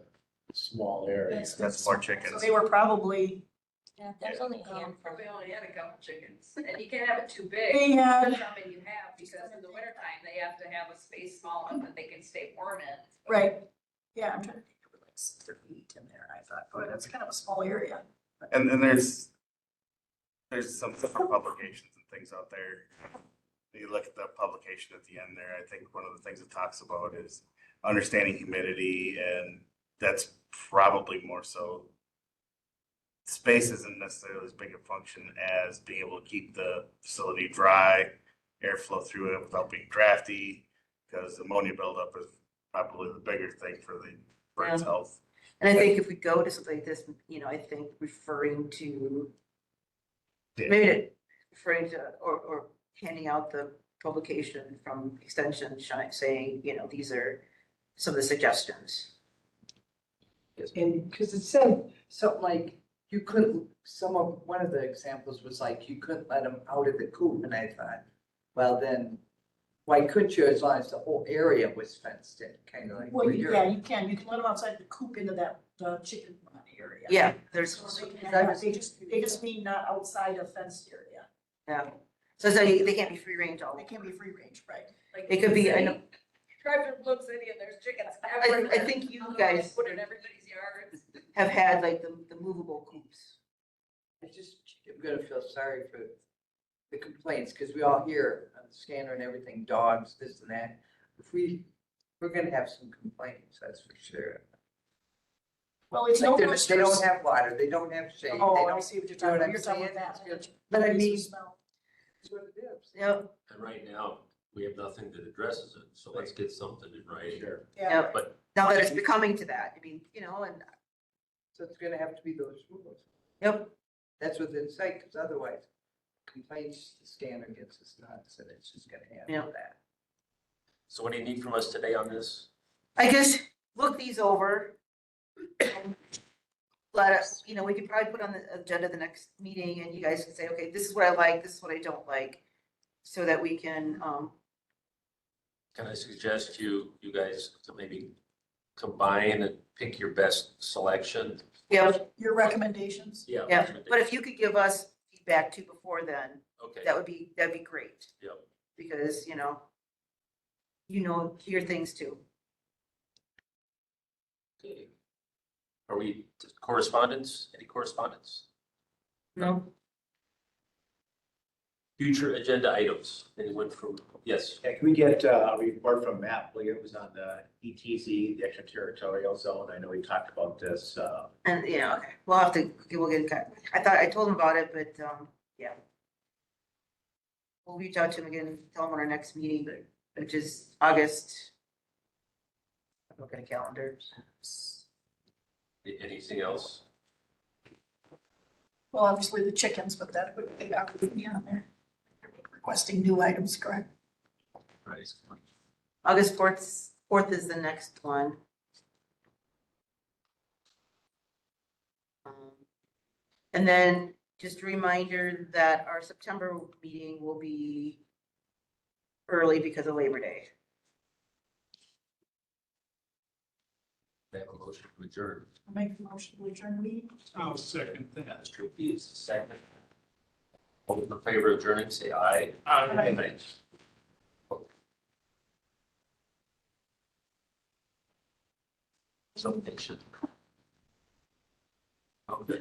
small area. That's more So chickens. they were probably, Yeah, there's only a handful. Probably only had a couple chickens, and you can't have it too big. they had, Some you have, because in the wintertime, they have to have a space small enough that they can stay warm in. right, yeah, I'm trying to think of like 30 feet in there. I thought, boy, that's kind of a small area. And there's some different publications and things out there. You look at the publication at the end there, I think one of the things it talks about is understanding humidity, and that's probably more so. Space isn't necessarily as big a function as being able to keep the facility dry, airflow through it without being drafty, because ammonia buildup is probably the bigger thing for the bird's health. And I think if we go to something like this, I think referring to, referring to, or handing out the publication from Extension saying, these are some of the suggestions. And, cause it said something like, you couldn't, one of the examples was like, you couldn't let them out of the coop, and I thought, well, then, why couldn't you, as long as the whole area was fenced in, kind of like. Well, where you're- yeah, you can let them outside the coop into that, the chicken run area. Yeah, there's, So they just mean not outside a fenced area. yeah. So they can't be free range all They the can't be free range, right? Like It could be, I city, know, drive through Plum City and there's chickens I everywhere. think you Otherwise, guys put in everybody's yards. have had like the movable coops. I just, I'm gonna feel sorry for the complaints, because we all hear on the scanner and everything, dogs, this and that. If we're gonna have some complaints, that's for sure. Well, it's no Like, roosters. they don't have water, they don't have shade, they Oh, I don't, see what you're you know talking what about. I'm You're talking saying? about that. It's good. But I It's the mean, smell. it's what it is. Yep, And right now, we have nothing that addresses it, so let's get something in writing. Sure. Yeah. yep. But Now that it's becoming to that, I mean, you know, and, So it's gonna have to be those rules. yep, That's within sight, because otherwise complaints, the scanner gets us nuts, and it's just gonna Yeah. handle that. so what do you need from us today on this? I guess look these over. Let us, you know, we could probably put on the agenda the next meeting and you guys can say, okay, this is what I like, this is what I don't like. So that we can, Can I suggest you guys to maybe combine and pick your best selection? yeah, Your recommendations. Yeah. yeah, but if you could give us feedback too before then, Okay, that'd be great. Yep. Because, you know, your things too. okay. Are we correspondence? Any correspondence? No, Future agenda items? Anyone from, yes? Yeah, can we get a report from Matt? I believe it was on the ETZ, the extraterritorial zone. I know we talked about this. and, yeah, okay, we'll get in I told him about it, but, yeah. We'll reach out to him again, tell him on our next meeting, which is August. Look at a calendar. Anything else? Well, obviously the chickens, but that would be on there. Requesting new items, correct? Right. August 4th is the next one. And then just a reminder that our September meeting will be early because of Labor Day. They have a motion to adjourn. I'll make the motion to adjourn the meeting. I'll second that. Mr. P is the second. All those in favor of adjourning, say aye. Aye. So patient. Okay.